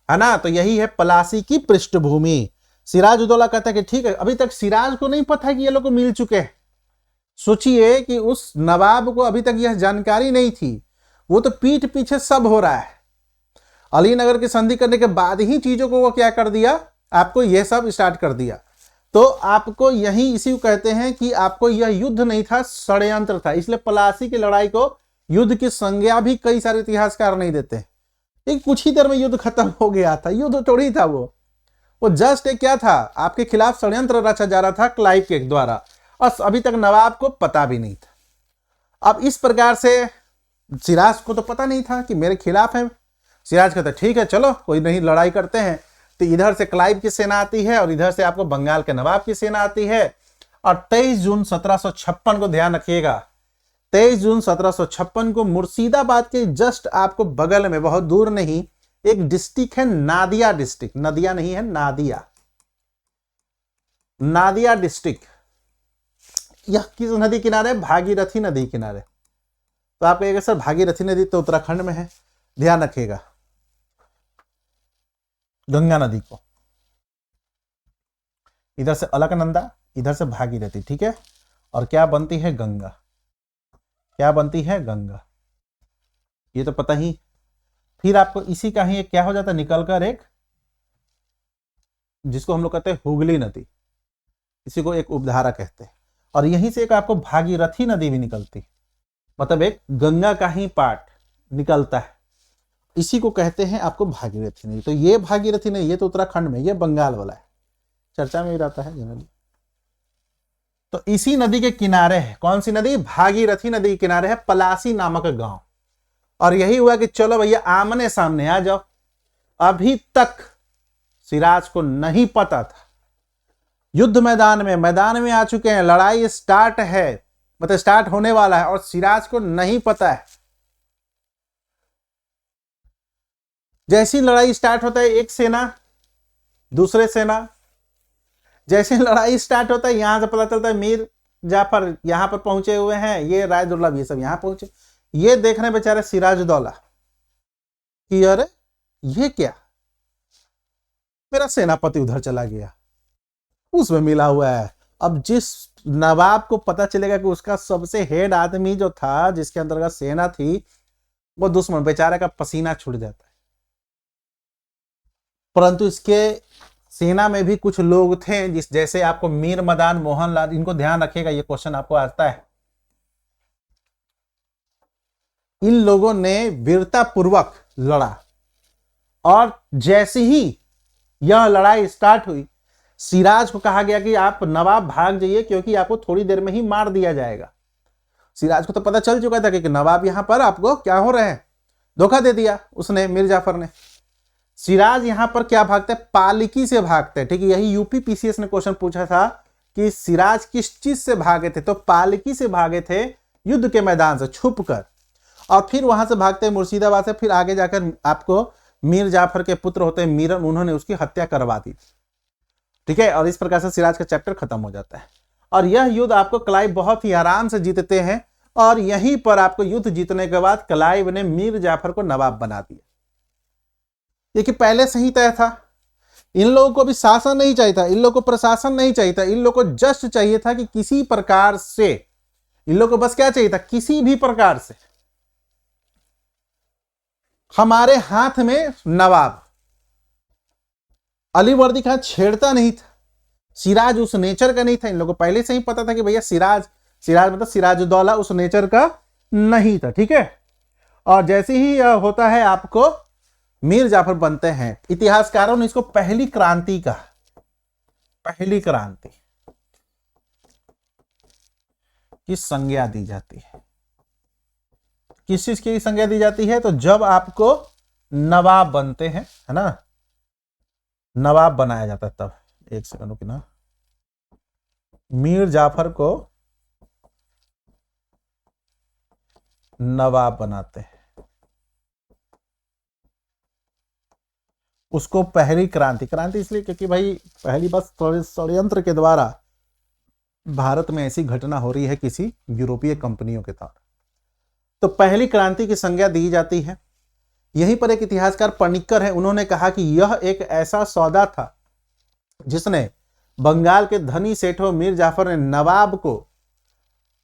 A: है ना। तो यही है पलासी की पृष्ठभूमि। सिराजुद्दौला कहता है कि ठीक है, अभी तक सिराज को नहीं पता है कि ये लोग मिल चुके हैं। सोचिए कि उस नवाब को अभी तक यह जानकारी नहीं थी, वो तो पीठ पीछे सब हो रहा है। अलीनगर की संधि करने के बाद ही चीजों को वो क्या कर दिया, आपको यह सब स्टार्ट कर दिया। तो आपको यही इसी को कहते हैं कि आपको यह युद्ध नहीं था, षड्यंत्र था। इसलिए पलासी की लड़ाई को युद्ध की संज्ञा भी कई सारे इतिहासकार नहीं देते। एक कुछ ही देर में युद्ध खत्म हो गया था, युद्ध थोड़ी था वो जस्ट एक क्या था, आपके खिलाफ षड्यंत्र रचा जा रहा था क्लाइव के द्वारा, और अभी तक नवाब को पता भी नहीं था। अब इस प्रकार से सिराज को तो पता नहीं था कि मेरे खिलाफ है। सिराज कहता ठीक है चलो कोई नहीं, लड़ाई करते हैं। तो इधर से क्लाइव की सेना आती है और इधर से आपको बंगाल के नवाब की सेना आती है। और 23 जून 1756 को ध्यान रखिएगा, 23 जून 1756 को मुर्शिदाबाद के जस्ट आपको बगल में, बहुत दूर नहीं, एक डिस्ट्रिक्ट है नादिया डिस्ट्रिक्ट, नदिया नहीं है, नादिया, नादिया डिस्ट्रिक्ट। यह किस नदी किनारे, भागीरथी नदी किनारे। तो आप कहेंगे सर भागीरथी नदी तो उत्तराखंड में है, ध्यान रखिएगा, गंगा नदी को, इधर से अलकनंदा, इधर से भागीरथी, ठीक है। और क्या बनती है, गंगा, क्या बनती है, गंगा, ये तो पता ही। फिर आपको इसी का ही एक क्या हो जाता है, निकलकर एक, जिसको हम लोग कहते हैं हुगली नदी, इसी को एक उपधारा कहते हैं। और यहीं से एक आपको भागीरथी नदी भी निकलती, मतलब एक गंगा का ही पार्ट निकलता है, इसी को कहते हैं आपको भागीरथी नदी। तो ये भागीरथी नहीं, ये तो उत्तराखंड में, ये बंगाल वाला है, चर्चा में भी रहता है जनरली। तो इसी नदी के किनारे है, कौन सी नदी, भागीरथी नदी के किनारे है पलासी नामक गांव। और यही हुआ कि चलो भैया आमने सामने आ जाओ। अभी तक सिराज को नहीं पता था, युद्ध मैदान में आ चुके हैं, लड़ाई स्टार्ट है, मतलब स्टार्ट होने वाला है, और सिराज को नहीं पता है। जैसी लड़ाई स्टार्ट होता है, एक सेना दूसरे सेना, जैसे लड़ाई स्टार्ट होता है यहां से पता चलता है मीर जाफर यहां पर पहुंचे हुए हैं, ये राय दुर्लभ ये सब यहां पहुंचे। ये देखने बेचारे सिराजुद्दौला कि अरे ये क्या, मेरा सेनापति उधर चला गया, उसमें मिला हुआ है। अब जिस नवाब को पता चलेगा कि उसका सबसे हेड आदमी जो था, जिसके अंतर्गत सेना थी, वो दुश्मन, बेचारे का पसीना छूट जाता है। परंतु इसके सेना में भी कुछ लोग थे, जिस जैसे आपको मीर मदान मोहन लाल, इनको ध्यान रखिएगा, ये क्वेश्चन आपको आता है। इन लोगों ने वीरता पूर्वक लड़ा, और जैसे ही यह लड़ाई स्टार्ट हुई, सिराज को कहा गया कि आप नवाब भाग जाइए, क्योंकि आपको थोड़ी देर में ही मार दिया जाएगा। सिराज को तो पता चल चुका था कि नवाब यहां पर आपको क्या हो रहे हैं, धोखा दे दिया उसने, मीर जाफर ने। सिराज यहां पर क्या भागते हैं, पालकी से भागते हैं, ठीक है। यही यूपी पीसीएस ने क्वेश्चन पूछा था कि सिराज किस चीज से भागे थे, तो पालकी से भागे थे, युद्ध के मैदान से छुप कर। और फिर वहां से भागते हैं मुर्शिदाबाद से, फिर आगे जाकर आपको मीर जाफर के पुत्र होते हैं मीरन, उन्होंने उसकी हत्या करवा दी। ठीक है, और इस प्रकार से सिराज का चैप्टर खत्म हो जाता है। और यह युद्ध आपको क्लाइव बहुत ही आराम से जीतते हैं, और यहीं पर आपको युद्ध जीतने के बाद क्लाइव ने मीर जाफर को नवाब बना दिया। ये कि पहले से ही तय था, इन लोगों को भी शासन नहीं चाहिए था, इन लोगों को प्रशासन नहीं चाहिए था, इन लोगों को जस्ट चाहिए था कि किसी प्रकार से, इन लोगों को बस क्या चाहिए था, किसी भी प्रकार से हमारे हाथ में नवाब। अलीवर्दी खान छेड़ता नहीं था, सिराज उस नेचर का नहीं था, इन लोगों को पहले से ही पता था कि भैया सिराज मतलब सिराजुद्दौला उस नेचर का नहीं था। ठीक है, और जैसे ही होता है आपको मीर जाफर बनते हैं, इतिहासकारों ने इसको पहली क्रांति कहा। पहली क्रांति की संज्ञा दी जाती है। किस चीज की संज्ञा दी जाती है? तो जब आपको नवाब बनते हैं, है ना, नवाब बनाया जाता है तब। एक सेकंड रुकिए ना, मीर जाफर को नवाब बनाते हैं, उसको पहली क्रांति। क्रांति इसलिए क्योंकि भाई पहली बार षड्यंत्र के द्वारा भारत में ऐसी घटना हो रही है किसी यूरोपीय कंपनियों के द्वारा, तो पहली क्रांति की संज्ञा दी जाती है। यहीं पर एक इतिहासकार पणिक्कर है, उन्होंने कहा कि यह एक ऐसा सौदा था जिसने बंगाल के धनी सेठों मीर जाफर ने नवाब को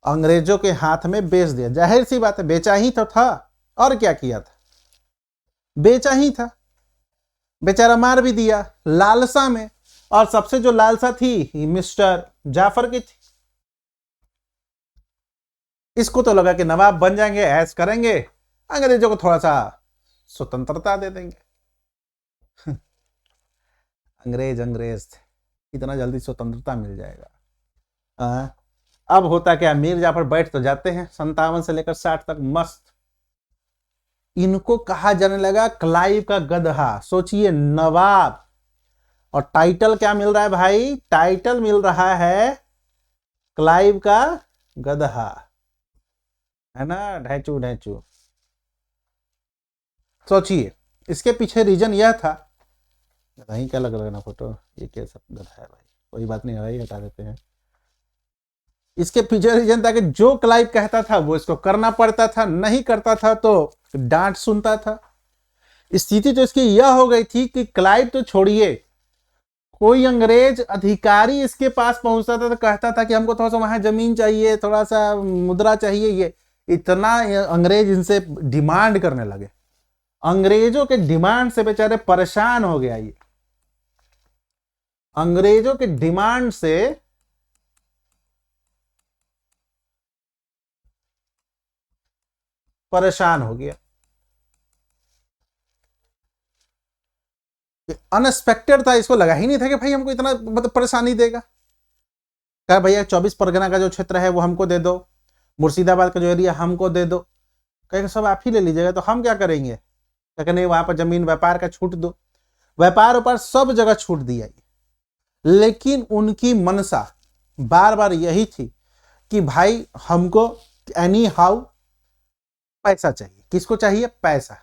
A: अंग्रेजों के हाथ में बेच दिया। जाहिर सी बात है, बेचा ही तो था, और क्या किया था, बेचा ही था, बेचारा मार भी दिया लालसा में। और सबसे जो लालसा थी मिस्टर जाफर की थी। इसको तो लगा कि नवाब बन जाएंगे, ऐश करेंगे, अंग्रेजों को थोड़ा सा स्वतंत्रता दे देंगे। अंग्रेज थे, इतना जल्दी स्वतंत्रता मिल जाएगा। अब होता क्या, मीर जाफर बैठ तो जाते हैं 57 से लेकर 60 तक मस्त। इनको कहा जाने लगा क्लाइव का गधा। सोचिए, नवाब, और टाइटल क्या मिल रहा है भाई? टाइटल मिल रहा है क्लाइव का गधा, है ना, ढैचू ढैचू। सोचिए, इसके पीछे रीजन यह था, नहीं क्या लग रहा है ना फोटो, ये कैसा गधा है भाई, कोई बात नहीं भाई, हटा देते हैं। इसके पीछे रीजन था कि जो क्लाइव कहता था वो इसको करना पड़ता था, नहीं करता था तो डांट सुनता था। स्थिति तो इसकी यह हो गई थी कि क्लाइव तो छोड़िए, कोई अंग्रेज अधिकारी इसके पास पहुंचता था तो कहता था कि हमको थोड़ा सा वहां जमीन चाहिए, थोड़ा सा मुद्रा चाहिए, ये इतना अंग्रेज इनसे डिमांड करने लगे। अंग्रेजों के डिमांड से बेचारे परेशान हो गया, ये अंग्रेजों के डिमांड से परेशान हो गया। अनएक्सपेक्टेड था, इसको लगा ही नहीं था कि भाई हमको इतना मतलब परेशानी देगा। कहा भैया 24 परगना का जो क्षेत्र है वो हमको दे दो, मुर्शिदाबाद का जो एरिया हमको दे दो। कहे सब आप ही ले लीजिएगा, तो हम क्या करेंगे? कहे नहीं, वहां पर जमीन व्यापार का छूट दो। व्यापार व्यापार सब जगह छूट दिया, लेकिन उनकी मनसा बार बार यही थी कि भाई हमको एनी हाउ पैसा चाहिए। किसको चाहिए? पैसा,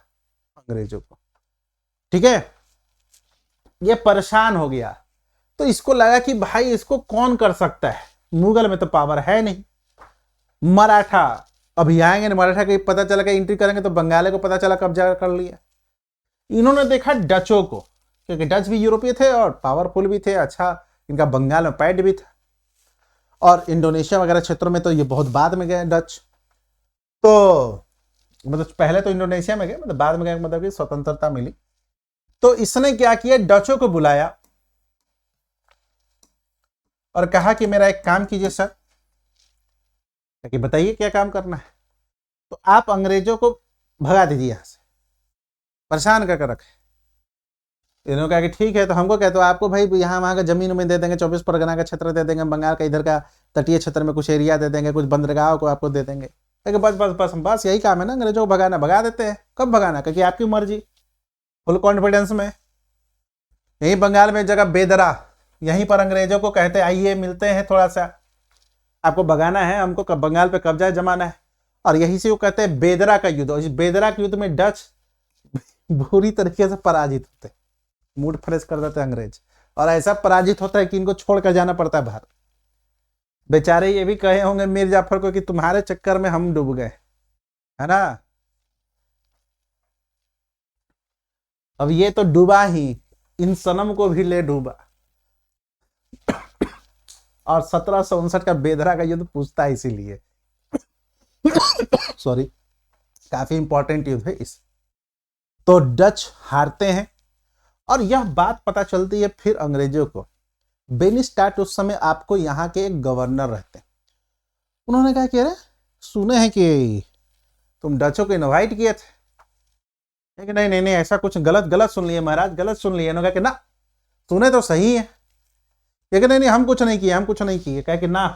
A: अंग्रेजों को। ठीक है, ये परेशान हो गया, तो इसको लगा कि भाई इसको कौन कर सकता है, मुगल में तो पावर है नहीं। मराठा अभी आएंगे ना, मराठा के पता चला कि एंट्री करेंगे तो बंगाली को पता चला कब्जा कर लिया। इन्होंने देखा डचों को, क्योंकि डच भी यूरोपीय थे और पावरफुल भी थे, अच्छा इनका बंगाल में पैड भी था, और इंडोनेशिया वगैरह क्षेत्रों में तो ये बहुत बाद में गए डच। तो मतलब पहले तो इंडोनेशिया में गए, मतलब बाद में गए, मतलब कि स्वतंत्रता मिली। तो इसने क्या किया, डचों को बुलाया और कहा कि मेरा एक काम कीजिए सर। कि बताइए क्या काम करना है? तो आप अंग्रेजों को भगा दीजिए यहां से, परेशान करके रखे। इन्होंने कहा कि ठीक है, तो हमको क्या, तो आपको भाई यहाँ वहां का जमीन में दे देंगे, 24 परगना का क्षेत्र दे देंगे, बंगाल का इधर का तटीय क्षेत्र में कुछ एरिया दे देंगे, कुछ बंदरगाह को आपको दे देंगे। बस बस बस बस यही काम है ना, अंग्रेजों को भगाना। भगा देते हैं। कब भगाना? क्योंकि आपकी मर्जी, फुल कॉन्फिडेंस में। यही बंगाल में जगह बेदरा, यहीं पर अंग्रेजों को कहते आइए मिलते हैं, थोड़ा सा आपको भगाना है, हमको बंगाल पे कब्जा जमाना है। और यही से वो कहते हैं बेदरा का युद्ध। इस बेदरा के युद्ध में डच बुरी तरीके से पराजित होते, मूड फ्रेश कर देते अंग्रेज, और ऐसा पराजित होता है कि इनको छोड़कर जाना पड़ता है बाहर। बेचारे ये भी कहे होंगे मीर जाफर को कि तुम्हारे चक्कर में हम डूब गए, है ना। अब ये तो डूबा ही, इन सनम को भी ले डूबा। और 1759 का बेदरा का युद्ध पूछता है इसीलिए सॉरी, काफी इंपॉर्टेंट युद्ध है इस। तो डच हारते हैं और यह बात पता चलती है फिर अंग्रेजों को। बेनिस्टाट उस समय आपको यहाँ के एक गवर्नर रहते हैं। उन्होंने कहा कि अरे सुने हैं कि तुम डचों को इनवाइट किए थे। कि नहीं नहीं नहीं, ऐसा कुछ गलत सुन लिए महाराज, गलत सुन लिए। उन्होंने कहा कि ना, सुने तो सही है। कि नहीं नहीं, हम कुछ नहीं किए, हम कुछ नहीं किए। कहा कि ना,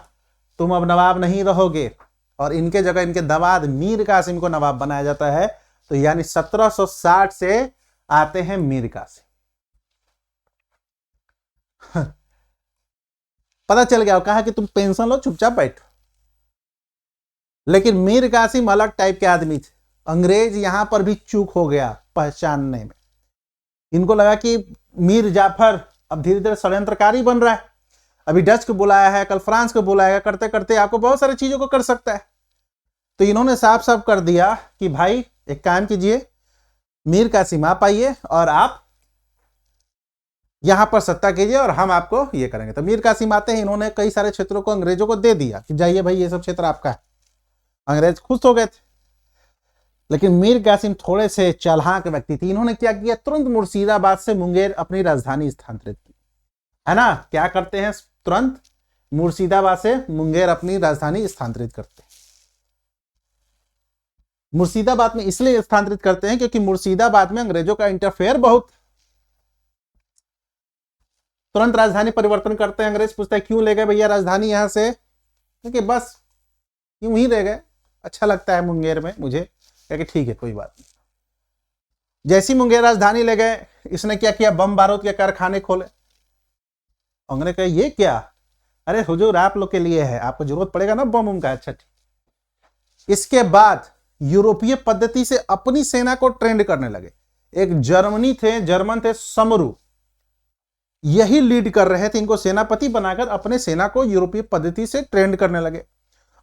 A: तुम अब नवाब नहीं रहोगे और इनके जगह इनके दामाद मीर कासिम को नवाब बनाया जाता है। तो यानी 1760 से आते हैं मीर कासिम। पता चल गया, कहा कि तुम पेंशन लो, चुपचाप बैठो। लेकिन मीर कासिम अलग टाइप के आदमी थे। अंग्रेज यहां पर भी चूक हो गया पहचानने में। इनको लगा कि मीर जाफर अब धीरे धीरे षड्यंत्रकारी बन रहा है। अभी डच को बुलाया है, कल फ्रांस को बुलाएगा, करते करते आपको बहुत सारी चीजों को कर सकता है। तो इन्होंने साफ साफ कर दिया कि भाई एक काम कीजिए, मीर कासिम आप आइए और आप यहां पर सत्ता कीजिए और हम आपको ये करेंगे। तो मीर कासिम आते हैं, इन्होंने कई सारे क्षेत्रों को अंग्रेजों को दे दिया कि जाइए भाई ये सब क्षेत्र आपका है। अंग्रेज खुश हो गए थे। लेकिन मीर कासिम थोड़े से चालाक व्यक्ति थे। इन्होंने क्या किया, तुरंत मुर्शिदाबाद से मुंगेर अपनी राजधानी स्थानांतरित की, है ना। क्या करते हैं, तुरंत मुर्शिदाबाद से मुंगेर अपनी राजधानी स्थानांतरित करते हैं। मुर्शिदाबाद में इसलिए स्थानांतरित करते हैं क्योंकि मुर्शिदाबाद में अंग्रेजों का इंटरफेयर बहुत। तुरंत राजधानी परिवर्तन करते हैं। अंग्रेज पूछता है क्यों ले गए भैया राजधानी यहां से, क्योंकि बस यूं ही रह गए, अच्छा लगता है मुंगेर में मुझे। कह के ठीक है कोई बात नहीं। जैसी मुंगेर राजधानी ले गए, इसने क्या किया, बम बारूद के कारखाने खोले। अंग्रेज कहे ये क्या, अरे हुजूर आप लोग के लिए है, आपको जरूरत पड़ेगा ना बम उम का। अच्छा ठीक। इसके बाद यूरोपीय पद्धति से अपनी सेना को ट्रेंड करने लगे। एक जर्मन थे समरू, यही लीड कर रहे थे। इनको सेनापति बनाकर अपने सेना को यूरोपीय पद्धति से ट्रेंड करने लगे।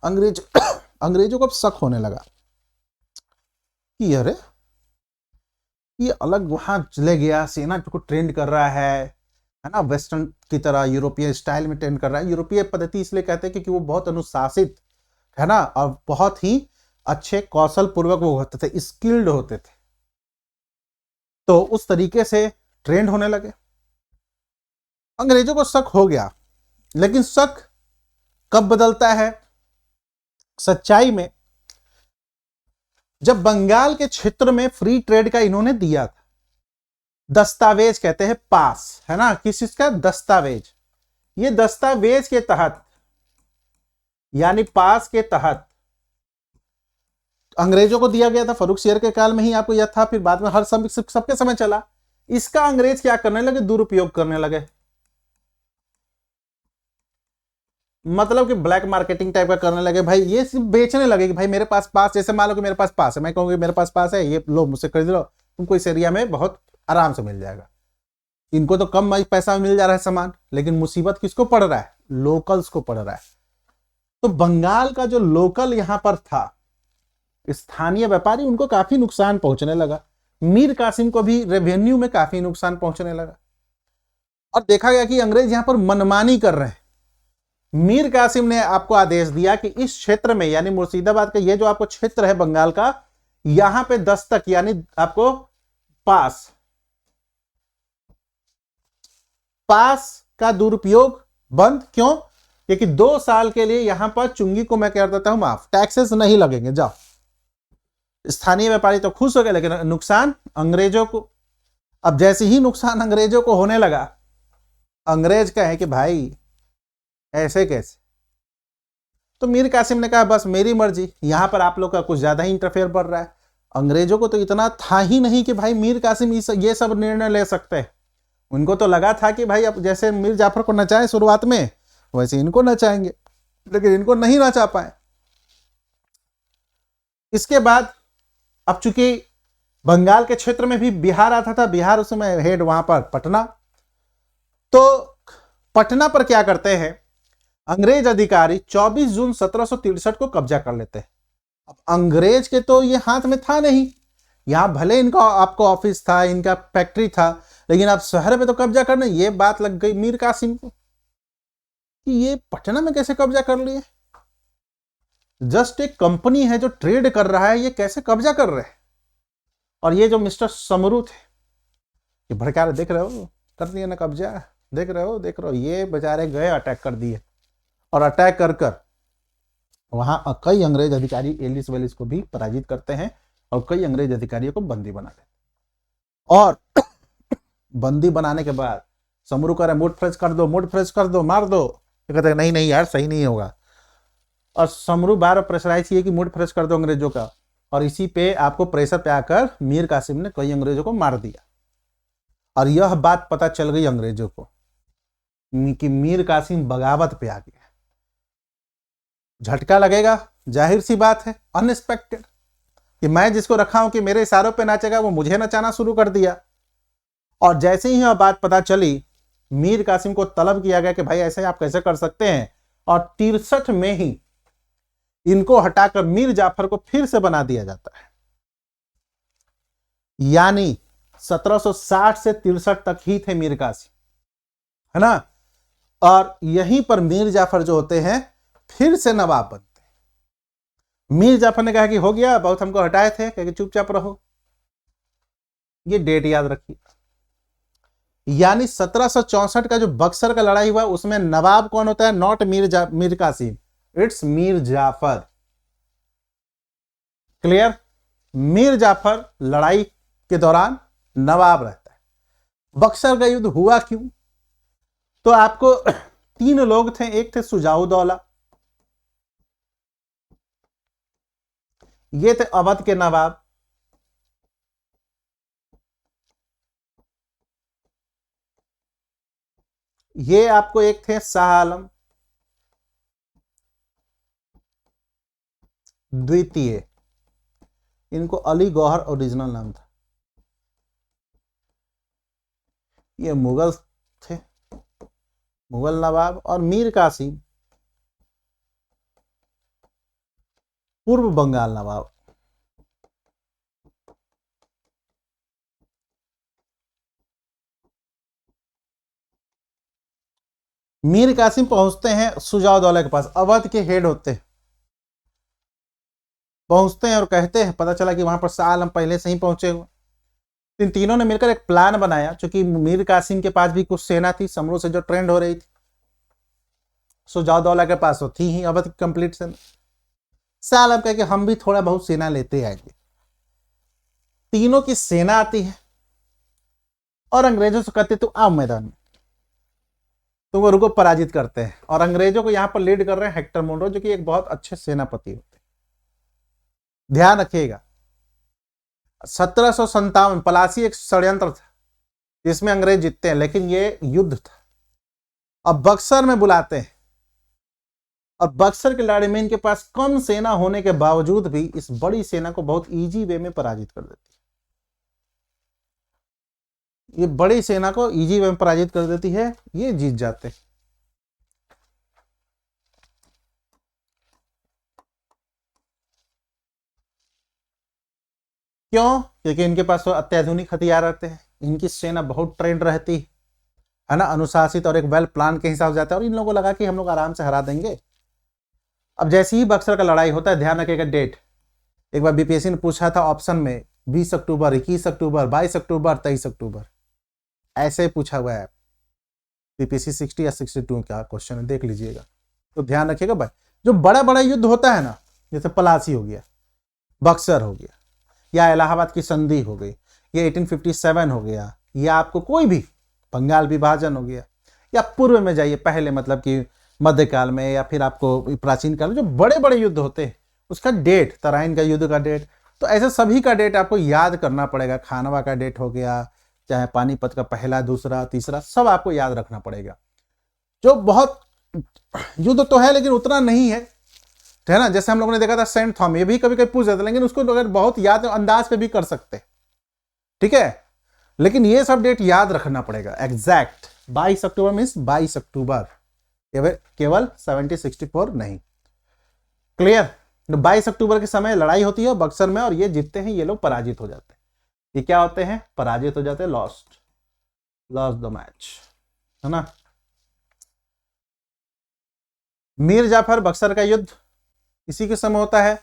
A: अंग्रेजों को अब शक होने लगा कि अरे ये अलग वहां चले गया, सेना को ट्रेंड कर रहा है ना, वेस्टर्न की तरह यूरोपीय स्टाइल में ट्रेंड कर रहा है। यूरोपीय पद्धति इसलिए कहते हैं क्योंकि वो बहुत अनुशासित है ना, और बहुत ही अच्छे कौशल पूर्वक वो होते थे, स्किल्ड होते थे। तो उस तरीके से ट्रेंड होने लगे। अंग्रेजों को शक हो गया, लेकिन शक कब बदलता है सच्चाई में, जब बंगाल के क्षेत्र में फ्री ट्रेड का इन्होंने दिया था, दस्तावेज कहते हैं पास, है ना, किस चीज का दस्तावेज। ये दस्तावेज के तहत यानी पास के तहत अंग्रेजों को दिया गया था। फर्रुख शेर के काल में ही आपको यह था, फिर बाद में हर सबके समय चला। इसका अंग्रेज क्या करने लगे, दुरुपयोग करने लगे। मतलब कि ब्लैक मार्केटिंग टाइप का करने लगे। भाई ये सिर्फ बेचने लगे कि भाई मेरे पास पास, जैसे मान लो कि मेरे पास पास है, मैं कहूंगी मेरे पास पास है, ये लो मुझसे खरीद लो, तुमको इस एरिया में बहुत आराम से मिल जाएगा। इनको तो कम पैसा में मिल जा रहा है सामान, लेकिन मुसीबत किसको पड़ रहा है, लोकल्स को पड़ रहा है। तो बंगाल का जो लोकल यहां पर था, स्थानीय व्यापारी, उनको काफी नुकसान पहुंचने लगा। मीर कासिम को भी रेवेन्यू में काफी नुकसान पहुंचने लगा। और देखा गया कि अंग्रेज यहां पर मनमानी कर रहे हैं। मीर कासिम ने आपको आदेश दिया कि इस क्षेत्र में, यानी मुर्शिदाबाद का ये जो आपको क्षेत्र है बंगाल का, यहां पे दस्तक यानी आपको पास का दुरुपयोग बंद। क्यों, क्योंकि 2 साल के लिए यहां पर चुंगी को मैं कह देता हूं माफ, टैक्सेस नहीं लगेंगे, जाओ। स्थानीय व्यापारी तो खुश हो गए, लेकिन नुकसान अंग्रेजों को। अब जैसे ही नुकसान अंग्रेजों को होने लगा, अंग्रेज कहे कि भाई ऐसे कैसे। तो मीर कासिम ने कहा बस मेरी मर्जी, यहां पर आप लोग का कुछ ज्यादा ही इंटरफेयर बढ़ रहा है। अंग्रेजों को तो इतना था ही नहीं कि भाई मीर कासिम ये सब निर्णय ले सकते हैं। उनको तो लगा था कि भाई अब जैसे मीर जाफर को नचाए शुरुआत में, वैसे इनको नचाएंगे, लेकिन इनको नहीं नचा पाए। इसके बाद अब चूंकि बंगाल के क्षेत्र में भी बिहार आता था, बिहार उस समय हेड वहां पर पटना, तो पटना पर क्या करते हैं अंग्रेज अधिकारी, 24 जून 1763 को कब्जा कर लेते हैं। अब अंग्रेज के तो ये हाथ में था नहीं, यहां भले इनका आपको ऑफिस था, इनका फैक्ट्री था, लेकिन आप शहर पे तो कब्जा करने, ये बात लग गई मीर कासिम को कि ये पटना में कैसे कब्जा कर लिए। जस्ट एक कंपनी है जो ट्रेड कर रहा है, ये कैसे कब्जा कर रहे हैं। और ये जो मिस्टर समरू थे, ये भड़का रहे, देख रहे हो कर दिया ना कब्जा, देख रहे हो, ये बेचारे गए अटैक कर दिए। और अटैक कर कर वहां कई अंग्रेज अधिकारी एलिस वेलिस को भी पराजित करते हैं और कई अंग्रेज अधिकारियों को बंदी बना देते। और बंदी बनाने के बाद समरू कह रहे मूड फ्रेश कर दो, मूड फ्रेश कर दो, मार दो। ये कहते हैं नहीं नहीं यार सही नहीं होगा। और समरू बार प्रेशराइज किए कि मूड फ्रेश कर दो अंग्रेजों का, और इसी पे आपको प्रेशर पे आकर मीर कासिम ने कई अंग्रेजों को मार दिया। और यह बात पता चल गई अंग्रेजों को कि मीर कासिम बगावत पे आ गया। झटका लगेगा, जाहिर सी बात है, अनएक्सपेक्टेड, कि मैं जिसको रखा हूं कि मेरे इशारों पे नाचेगा वो मुझे नचाना शुरू कर दिया। और जैसे ही यह बात पता चली, मीर कासिम को तलब किया गया कि भाई ऐसे आप कैसे कर सकते हैं। और 63 में ही इनको हटाकर मीर जाफर को फिर से बना दिया जाता है। यानी 1760 से 63 तक ही थे मीर कासिम, है ना। और यहीं पर मीर जाफर जो होते हैं फिर से नवाब बनते हैं। मीर जाफर ने कहा कि हो गया, बहुत हमको हटाए थे, कहा कि चुपचाप रहो। ये डेट याद रखिए। यानी 1764 का जो बक्सर का लड़ाई हुआ उसमें नवाब कौन होता है, not Mir Qasim, it's Mir Jafar. Clear. Mir Jafar लड़ाई के दौरान नवाब रहता है। बक्सर का युद्ध हुआ क्यों, तो आपको 3 लोग थे। एक थे सुजाउद्दौला, ये थे अवध के नवाब। ये आपको एक थे शाह आलम द्वितीय, इनको अली गौहर ओरिजिनल नाम था। ये मुगल थे, मुगल नवाब। और मीर कासिम पूर्व बंगाल नवाब। मीर कासिम पहुंचते हैं सुजाउद्दौला के पास, अवध के हेड होते हैं, पहुंचते हैं और कहते हैं, पता चला कि वहां पर शाह आलम पहले से ही पहुंचे हुए। इन तीनों ने मिलकर एक प्लान बनाया, क्योंकि मीर कासिम के पास भी कुछ सेना थी समरू से जो ट्रेंड हो रही थी, सुजाउद्दौला के पास तो थी ही अवध की कंप्लीट सेना। शाह आलम कह के हम भी थोड़ा बहुत सेना लेते आएंगे। तीनों की सेना आती है और अंग्रेजों से कहते तो आओ मैदान में, तो वो रुको पराजित करते हैं। और अंग्रेजों को यहां पर लीड कर रहे हैं हेक्टर मोनरो, जो कि एक बहुत अच्छे सेनापति होते हैं। ध्यान रखिएगा 1757 पलासी एक षड्यंत्र था जिसमें अंग्रेज जीतते हैं, लेकिन ये युद्ध था। अब बक्सर में बुलाते हैं, और बक्सर के लड़ाई में इनके पास कम सेना होने के बावजूद भी इस बड़ी सेना को बहुत इजी वे में पराजित कर देती है। ये बड़ी सेना को इजी वे में पराजित कर देती है, ये जीत जाते हैं। क्यों? क्योंकि इनके पास तो अत्याधुनिक हथियार रहते हैं, इनकी सेना बहुत ट्रेंड रहती है ना, अनुशासित और एक वेल प्लान के हिसाब से जाता है, और इन लोगों को लगा कि हम लोग आराम से हरा देंगे। अब जैसे ही बक्सर का लड़ाई होता है, ध्यान रखिएगा डेट, एक बार बीपीएससी ने पूछा था ऑप्शन में 20 अक्टूबर, 21 अक्टूबर, 22 अक्टूबर, 23 अक्टूबर, ऐसे पूछा हुआ है। बीपीएससी 60 या 62 का क्वेश्चन है, देख लीजिएगा। तो ध्यान रखिएगा भाई, जो बड़ा बड़ा युद्ध होता है ना, जैसे पलासी हो गया, बक्सर हो गया, या इलाहाबाद की संधि हो गई, या 1857 हो गया, या आपको कोई भी बंगाल विभाजन हो गया, या पूर्व में जाइए पहले, मतलब कि मध्यकाल में, या फिर आपको प्राचीन काल में जो बड़े बड़े युद्ध होते हैं उसका डेट, तराइन का युद्ध का डेट, तो ऐसे सभी का डेट आपको याद करना पड़ेगा। खानवा का डेट हो गया, चाहे पानीपत का पहला, दूसरा, तीसरा, सब आपको याद रखना पड़ेगा। जो बहुत युद्ध तो है लेकिन उतना नहीं है ना। जैसे हम लोगों ने देखा था सेंट थॉमस, ये भी कभी कभी पूछ जाते, लेकिन उसको अगर बहुत याद अंदाज पे भी कर सकते, ठीक है। लेकिन ये सब डेट याद रखना पड़ेगा एग्जैक्ट, 22 अक्टूबर मीन्स 22 अक्टूबर, केवल 1764 नहीं। क्लियर। 22 अक्टूबर के समय लड़ाई होती है बक्सर में और ये जीतते हैं, ये लोग पराजित हो जाते हैं। ये क्या होते हैं? पराजित हो जाते हैं, लॉस्ट द मैच, है ना। मीर जाफर बक्सर का युद्ध इसी के समय होता है।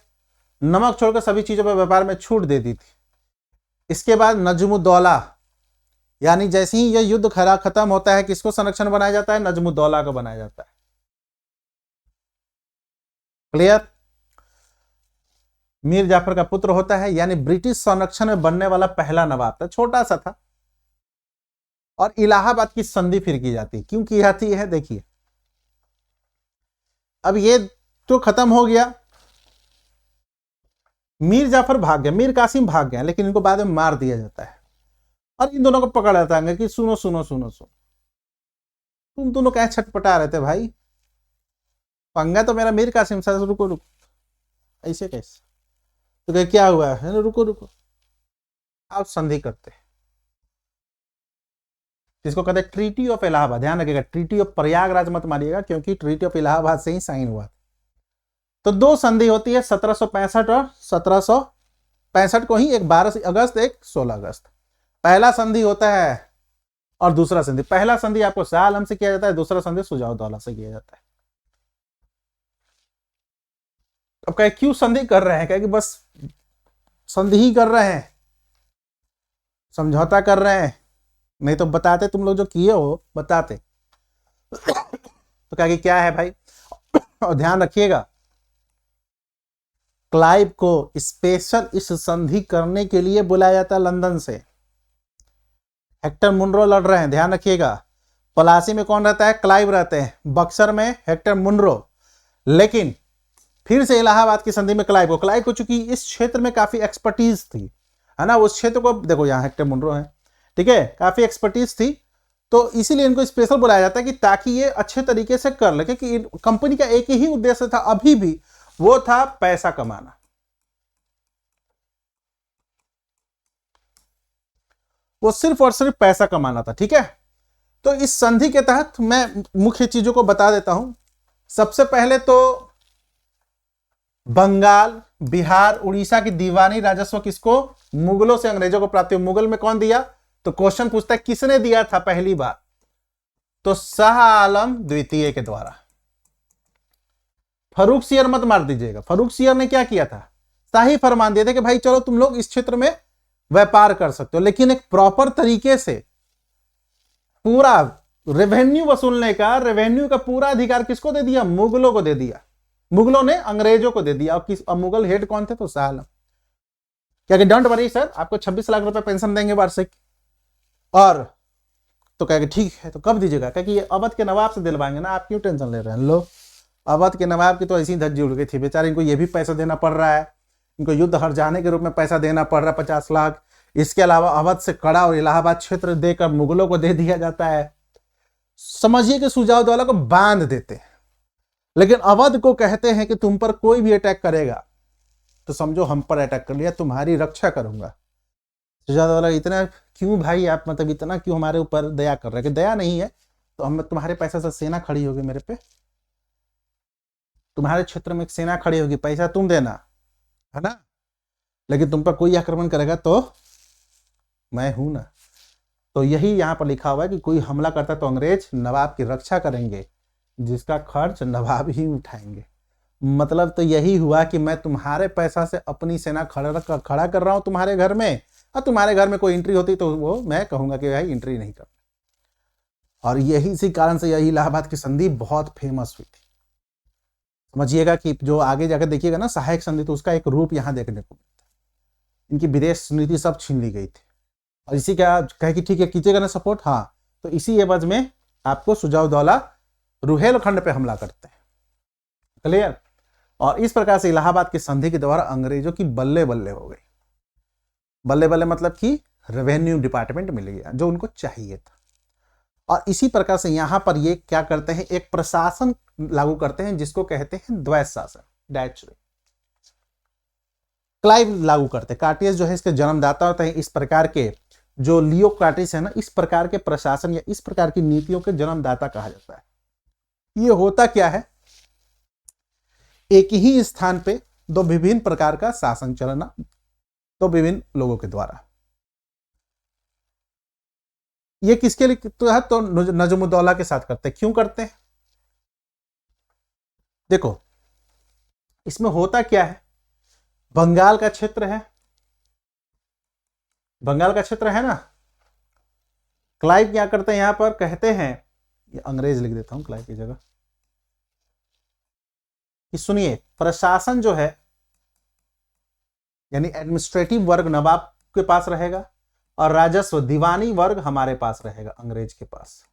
A: नमक छोड़कर सभी चीजों पर व्यापार में छूट दे दी थी। इसके बाद नजमुद्दौला, यानी जैसे ही यह युद्ध खत्म होता है, किसको संरक्षण बनाया जाता है? नजमुद्दौला को बनाया जाता है। क्लियर। मीर जाफर का पुत्र होता है, यानी ब्रिटिश संरक्षण में बनने वाला पहला नवाब था, छोटा सा था। और इलाहाबाद की संधि फिर की जाती है। क्यों की जाती है? देखिए, अब ये तो खत्म हो गया, मीर जाफर भाग गया, मीर कासिम भाग गया, लेकिन इनको बाद में मार दिया जाता है और इन दोनों को पकड़ लेता है कि सुनो सुनो सुनो सुनो, तुम दोनों क्या छटपटा रहे थे भाई, पंगा तो मेरा मीर कासिम साहब, रुको रुको, ऐसे कैसे? तो कहे क्या हुआ है? रुको रुको, आप संधि करते हैं, जिसको कहते हैं ट्रीटी ऑफ इलाहाबाद। ध्यान रखिएगा, ट्रीटी ऑफ प्रयागराज मत मारिएगा, क्योंकि ट्रीटी ऑफ इलाहाबाद से ही साइन हुआ। तो दो संधि होती है, 1765 और 1765 को ही, एक 12 अगस्त, एक 16 अगस्त। पहला संधि होता है और दूसरा संधि, पहला संधि आपको शाह आलम से किया जाता है, दूसरा संधि सुजाउद्दौला से किया जाता है। अब कहे क्यों संधि कर रहे हैं? कहे कि बस संधि ही कर रहे हैं, समझौता कर रहे हैं, नहीं तो बताते, तुम लोग जो किए हो बताते। तो कहा कि क्या है भाई? और ध्यान रखिएगा, क्लाइव को स्पेशल इस संधि करने के लिए बुलाया जाता है लंदन से। हेक्टर मुनरो लड़ रहे हैं, ध्यान रखिएगा। पलासी में कौन रहता है? क्लाइव रहते हैं। बक्सर में हेक्टर मुनरो। लेकिन फिर से इलाहाबाद की संधि में क्लाइव को चूंकि इस क्षेत्र में काफी एक्सपर्टीज थी, है ना, उस क्षेत्र को देखो, यहाँ हेक्टर मुनरो है, ठीक है, काफी एक्सपर्टीज थी, तो इसीलिए इनको स्पेशल बुलाया जाता है कि ताकि ये अच्छे तरीके से कर ले, क्योंकि कंपनी का एक ही उद्देश्य था अभी भी, वो था पैसा कमाना। वो सिर्फ और सिर्फ पैसा कमाना था, ठीक है। तो इस संधि के तहत मैं मुख्य चीजों को बता देता हूं। सबसे पहले तो बंगाल, बिहार, उड़ीसा की दीवानी राजस्व किसको? मुगलों से अंग्रेजों को प्राप्त हुआ। मुगल में कौन दिया? तो क्वेश्चन पूछता है किसने दिया था पहली बार? तो शाह आलम द्वितीय के द्वारा। फर्रुख सियर मत मार दीजिएगा, फर्रुख सियर ने क्या किया था? शाही फरमान दिए थे कि भाई चलो तुम लोग इस क्षेत्र में व्यापार कर सकते हो, लेकिन एक प्रॉपर तरीके से पूरा रेवेन्यू वसूलने का, रेवेन्यू का पूरा अधिकार किसको दे दिया? मुगलों को दे दिया। मुगलों ने अंग्रेजों को दे दिया। और मुगल हेड कौन थे? तो शाह आलम। क्या कि डोंट वरी सर, आपको 26 लाख रुपए पेंशन देंगे वार्षिक। और तो कहेगा ठीक है, तो कब दीजिएगा? क्या कि ये अवध के नवाब से दिलवाएंगे ना, आप क्यों टेंशन ले रहे हैं? लो, अवध के नवाब की तो ऐसी धज्जी उड़ गई थी बेचारे, इनको ये भी पैसा देना पड़ रहा है, इनको युद्ध हर जाने के रूप में पैसा देना पड़ रहा है 50 लाख। इसके अलावा अवध से कड़ा और इलाहाबाद क्षेत्र देकर मुगलों को दे दिया जाता है। समझिए कि सुजाउद्दौला को बांध देते हैं, लेकिन अवध को कहते हैं कि तुम पर कोई भी अटैक करेगा तो समझो हम पर अटैक कर लिया, तुम्हारी रक्षा करूंगा। सुजाउद्दौला इतना क्यों भाई, आप मतलब इतना क्यों हमारे ऊपर दया कर रहे हैं? कि दया नहीं है तो हम तुम्हारे पैसे से सेना खड़ी होगी मेरे पे, तुम्हारे क्षेत्र में एक सेना खड़ी होगी, पैसा तुम देना, है ना, लेकिन तुम पर कोई आक्रमण करेगा तो मैं हूं ना। तो यही यहां पर लिखा हुआ है कि कोई हमला करता तो अंग्रेज नवाब की रक्षा करेंगे, जिसका खर्च नवाब ही उठाएंगे। मतलब तो यही हुआ कि मैं तुम्हारे पैसा से अपनी सेना खड़ा कर रहा हूं तुम्हारे घर में, और तुम्हारे घर में कोई एंट्री होती तो वो मैं कहूंगा कि भाई एंट्री नहीं करना। और यही इसी कारण से यही इलाहाबाद की संधि बहुत फेमस हुई थी। समझिएगा कि जो आगे जाकर देखिएगा ना सहायक संधि, तो उसका एक रूप यहाँ देखने को मिलता है। इनकी विदेश नीति सब छीन ली गई थी, और इसी का कहे कि ठीक है कीजिएगा ना सपोर्ट, हाँ, तो इसी एवज में आपको सुजाउद्दौला रुहेलखंड पे हमला करते हैं। क्लियर। और इस प्रकार से इलाहाबाद की संधि के द्वारा अंग्रेजों की बल्ले बल्ले हो गई। बल्ले बल्ले मतलब कि रेवेन्यू डिपार्टमेंट मिल गया जो उनको चाहिए था। और इसी प्रकार से यहां पर ये क्या करते हैं, एक प्रशासन लागू करते हैं जिसको कहते हैं द्वैत शासन, डायचुरी। क्लाइव लागू करते हैं। कार्टियस जो है इसके जन्मदाता होते हैं इस प्रकार के जो लियोक्रेटिस है ना, इस प्रकार के प्रशासन या इस प्रकार की नीतियों के जन्मदाता कहा जाता है। ये होता क्या है, एक ही स्थान पे दो विभिन्न प्रकार का शासन चलना, तो विभिन्न लोगों के द्वारा। ये किसके लिए तो है, तो नजमुद्दौला के साथ करते हैं। क्यों करते हैं, देखो इसमें होता क्या है, बंगाल का क्षेत्र है, बंगाल का क्षेत्र है ना, क्लाइव क्या करते हैं यहां पर, कहते हैं, ये अंग्रेज लिख देता हूं क्लाइव की जगह, कि सुनिए प्रशासन जो है यानी एडमिनिस्ट्रेटिव वर्ग नवाब के पास रहेगा और राजस्व दीवानी वर्ग हमारे पास रहेगा, अंग्रेज के पास।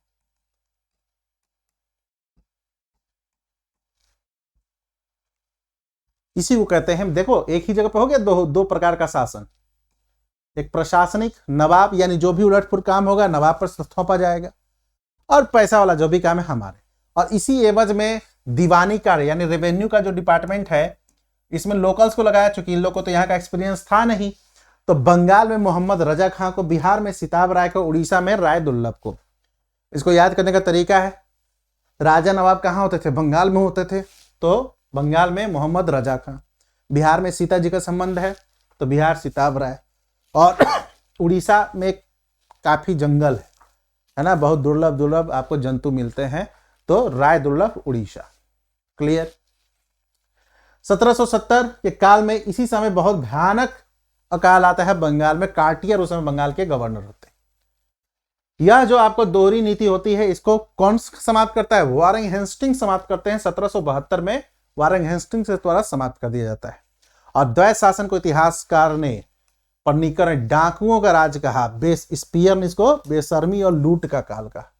A: इसी को कहते हैं, देखो एक ही जगह पे हो गया दो प्रकार का शासन, एक प्रशासनिक नवाब यानी जो भी उलटफुल काम होगा नवाब पर थोपा जाएगा, और पैसा वाला जो भी काम है हमारे, और इसी एवज में दीवानी कार्य यानी रेवेन्यू का जो डिपार्टमेंट है इसमें लोकल्स को लगाया, चूंकि इन लोगों को तो यहाँ का एक्सपीरियंस था नहीं, तो बंगाल में मोहम्मद रजा खां को, बिहार में सिताब राय को, उड़ीसा में राय दुर्लभ को। इसको याद करने का तरीका है, राजा नवाब कहाँ होते थे, बंगाल में होते थे, तो बंगाल में मोहम्मद रजा खां, बिहार में सीता जी का संबंध है तो बिहार सिताब राय, और उड़ीसा में काफी जंगल है ना, बहुत दुर्लभ दुर्लभ आपको जंतु मिलते हैं, तो राय दुर्लभ उड़ीसा। क्लियर। 1770 के काल में इसी समय बहुत भयानक अकाल आता है बंगाल में, कार्टियर उस समय बंगाल के गवर्नर होते हैं। यह जो आपको दोहरी नीति होती है इसको कौन समाप्त करता है, वारेन हेस्टिंग्स समाप्त करते हैं 1772 में, वारेन हेस्टिंग्स के द्वारा समाप्त कर दिया जाता है। और द्वैत शासन को इतिहासकार ने पर्निकर ने डाकुओं का राज कहा, स्पीयर ने इसको बेशर्मी और लूट का काल कहा।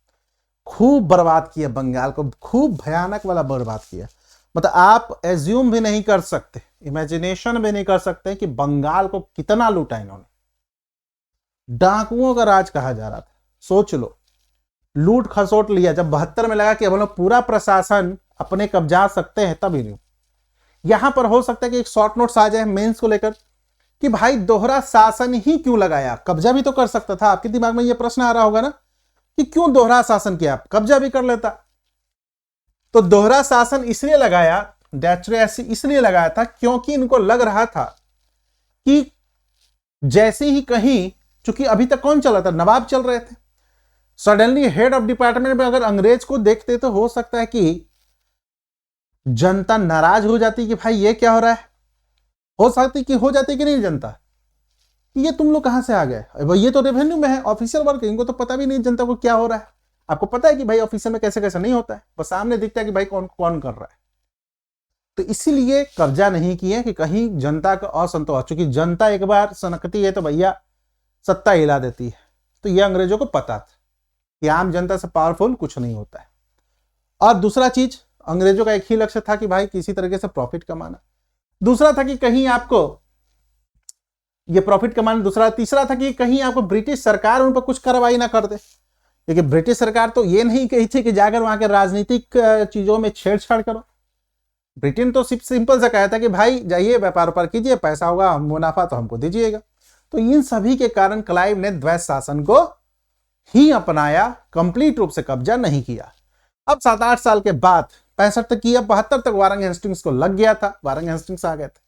A: खूब बर्बाद किया बंगाल को, खूब भयानक वाला बर्बाद किया, मतलब आप एज्यूम भी नहीं कर सकते, इमेजिनेशन भी नहीं कर सकते कि बंगाल को कितना लूटा इन्होंने। डाकुओं का राज कहा जा रहा था, सोच लो, लूट खसोट लिया। जब 72 में लगा कि अब हम लोग पूरा प्रशासन अपने कब्जा सकते हैं, तभी नहीं। यहां पर हो सकता है कि एक शॉर्ट नोट्स आ जाए मेंस को लेकर कि भाई दोहरा शासन ही क्यों लगाया, कब्जा भी तो कर सकता था। आपके दिमाग में यह प्रश्न आ रहा होगा ना कि क्यों दोहरा शासन किया, कब्जा भी कर लेता। तो दोहरा शासन इसलिए लगाया, डेचुरेसी इसलिए लगाया था क्योंकि इनको लग रहा था कि जैसे ही कहीं, चूंकि अभी तक कौन चल रहा था, नवाब चल रहे थे, सडनली हेड ऑफ डिपार्टमेंट में अगर अंग्रेज को देखते तो हो सकता है कि जनता नाराज हो जाती कि भाई ये क्या हो रहा है, हो सकती कि हो जाती कि नहीं जनता, ये तुम लोग कहां से आ गए, ये तो रेवेन्यू में है, ऑफिशियल वर्क, इनको तो पता भी नहीं जनता को क्या हो रहा है। आपको पता है कि भाई ऑफिसर में कैसे कैसे नहीं होता है, बस सामने दिखता है कि भाई कौन कौन कर रहा है। तो इसीलिए कब्जा नहीं किए कि कहीं जनता का असंतोष, चूंकि जनता एक बार सनकती है तो भैया सत्ता हिला देती है। तो यह अंग्रेजों को पता था कि आम जनता से पावरफुल कुछ नहीं होता है। और दूसरा चीज, अंग्रेजों का एक ही लक्ष्य था कि भाई किसी तरीके से प्रॉफिट कमाना। दूसरा था कि कहीं आपको ये प्रॉफिट कमाना, दूसरा, तीसरा था कि कहीं आपको ब्रिटिश सरकार उन पर कुछ कार्रवाई ना कर दे, क्योंकि ब्रिटिश सरकार तो ये नहीं कही थी कि जाकर वहां के राजनीतिक चीजों में छेड़छाड़ करो। ब्रिटेन तो सिंपल सा कहता कि भाई जाइए व्यापार व्यापार कीजिए, पैसा होगा मुनाफा तो हमको दीजिएगा। तो इन सभी के कारण क्लाइव ने द्वैत शासन को ही अपनाया, कंप्लीट रूप से कब्जा नहीं किया। अब 7-8 साल के बाद 65 तक किया, 72 तक वारेन हेस्टिंग्स को लग गया था, वारेन हेस्टिंग्स आ गए थे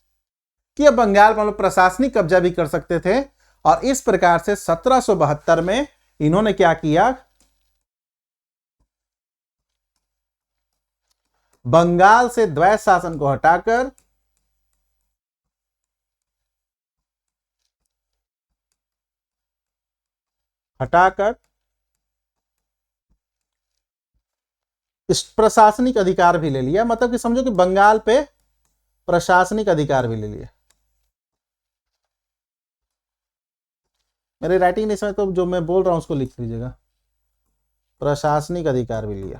A: कि अब बंगाल में प्रशासनिक कब्जा भी कर सकते थे। और इस प्रकार से 1772 में इन्होंने क्या किया, बंगाल से द्वैत शासन को हटाकर इस प्रशासनिक अधिकार भी ले लिया। मतलब कि समझो कि बंगाल पे प्रशासनिक अधिकार भी ले लिया। मेरे राइटिंग नहीं समझ तो जो मैं बोल रहा हूं उसको लिख लीजिएगा, प्रशासनिक अधिकार भी लिया।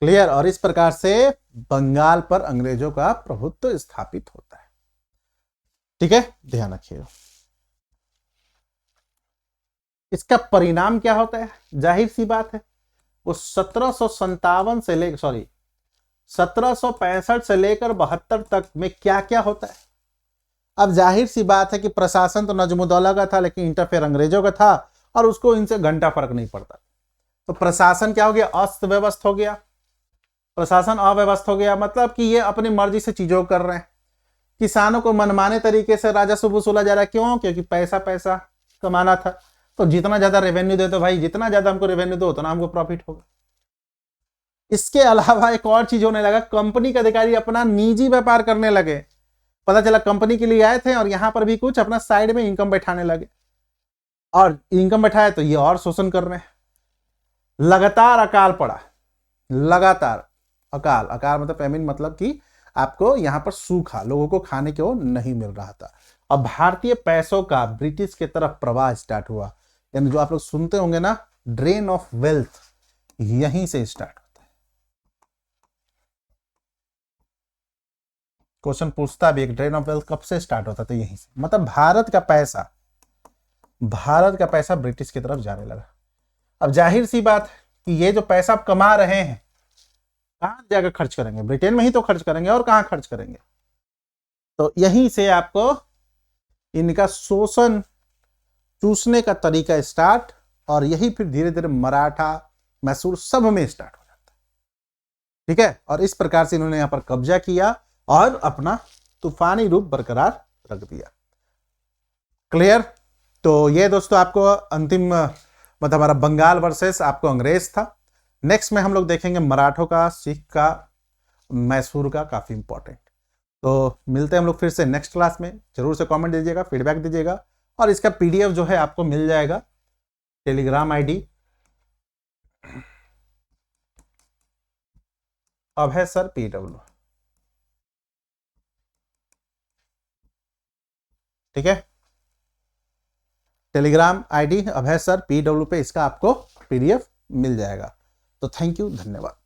A: क्लियर। और इस प्रकार से बंगाल पर अंग्रेजों का प्रभुत्व स्थापित होता है। ठीक है, ध्यान रखिएगा। इसका परिणाम क्या होता है, जाहिर सी बात है, वो 1757 से लेकर 1765 से लेकर 72 तक में क्या क्या होता है। अब जाहिर सी बात है कि प्रशासन तो नजमुद्दौला का था, लेकिन इंटरफेयर अंग्रेजों का था और उसको इनसे घंटा फर्क नहीं पड़ता। तो प्रशासन क्या हो गया, अस्त व्यवस्थ हो गया, प्रशासन अव्यवस्थ हो गया, मतलब कि ये अपनी मर्जी से चीजों कर रहे हैं। किसानों को मनमाने तरीके से राजस्व वसूला जा रहा है, क्यों? क्योंकि पैसा पैसा कमाना था। तो जितना ज्यादा रेवेन्यू दे तो भाई, जितना ज्यादा हमको रेवेन्यू दो उतना हमको प्रॉफिट होगा। इसके अलावा एक और चीज होने लगा, कंपनी के अधिकारी अपना निजी व्यापार करने लगे। पता चला कंपनी के लिए आए थे और यहां पर भी कुछ अपना साइड में इनकम बैठाने लगे, और इनकम बैठाए तो ये और शोषण कर रहे हैं। लगातार अकाल पड़ा, लगातार अकाल, अकाल मतलब फेमिन, मतलब कि आपको यहां पर सूखा, लोगों को खाने को नहीं मिल रहा था। अब भारतीय पैसों का ब्रिटिश की तरफ प्रवाह स्टार्ट हुआ, यानी जो आप लोग सुनते होंगे ना, ड्रेन ऑफ वेल्थ, यहीं से स्टार्ट होता है। क्वेश्चन पूछता भी, एक ड्रेन ऑफ वेल्थ कब से स्टार्ट होता था? यहीं से, मतलब भारत का पैसा ब्रिटिश की तरफ जाने लगा। अब जाहिर सी बात कि ये जो पैसा आप कमा रहे हैं, कहां जाकर खर्च करेंगे? ब्रिटेन में ही तो खर्च करेंगे, और कहां खर्च करेंगे? तो यहीं से आपको इनका शोषण, चूसने का तरीका स्टार्ट, और यही फिर धीरे धीरे मराठा, मैसूर सब में स्टार्ट हो जाता है। ठीक है, और इस प्रकार से इन्होंने यहां पर कब्जा किया और अपना तूफानी रूप बरकरार रख दिया। क्लियर? तो ये दोस्तों आपको अंतिम, मतलब हमारा बंगाल वर्सेस आपको अंग्रेज था। नेक्स्ट में हम लोग देखेंगे मराठों का, सिख का, मैसूर का, काफी इंपॉर्टेंट। तो मिलते हैं हम लोग फिर से नेक्स्ट क्लास में। जरूर से कमेंट दीजिएगा, फीडबैक दीजिएगा, और इसका पीडीएफ जो है आपको मिल जाएगा टेलीग्राम आईडी अभय सर PW। ठीक है, टेलीग्राम आईडी अभय सर PW पे इसका आपको पीडीएफ मिल जाएगा। तो थैंक यू, धन्यवाद।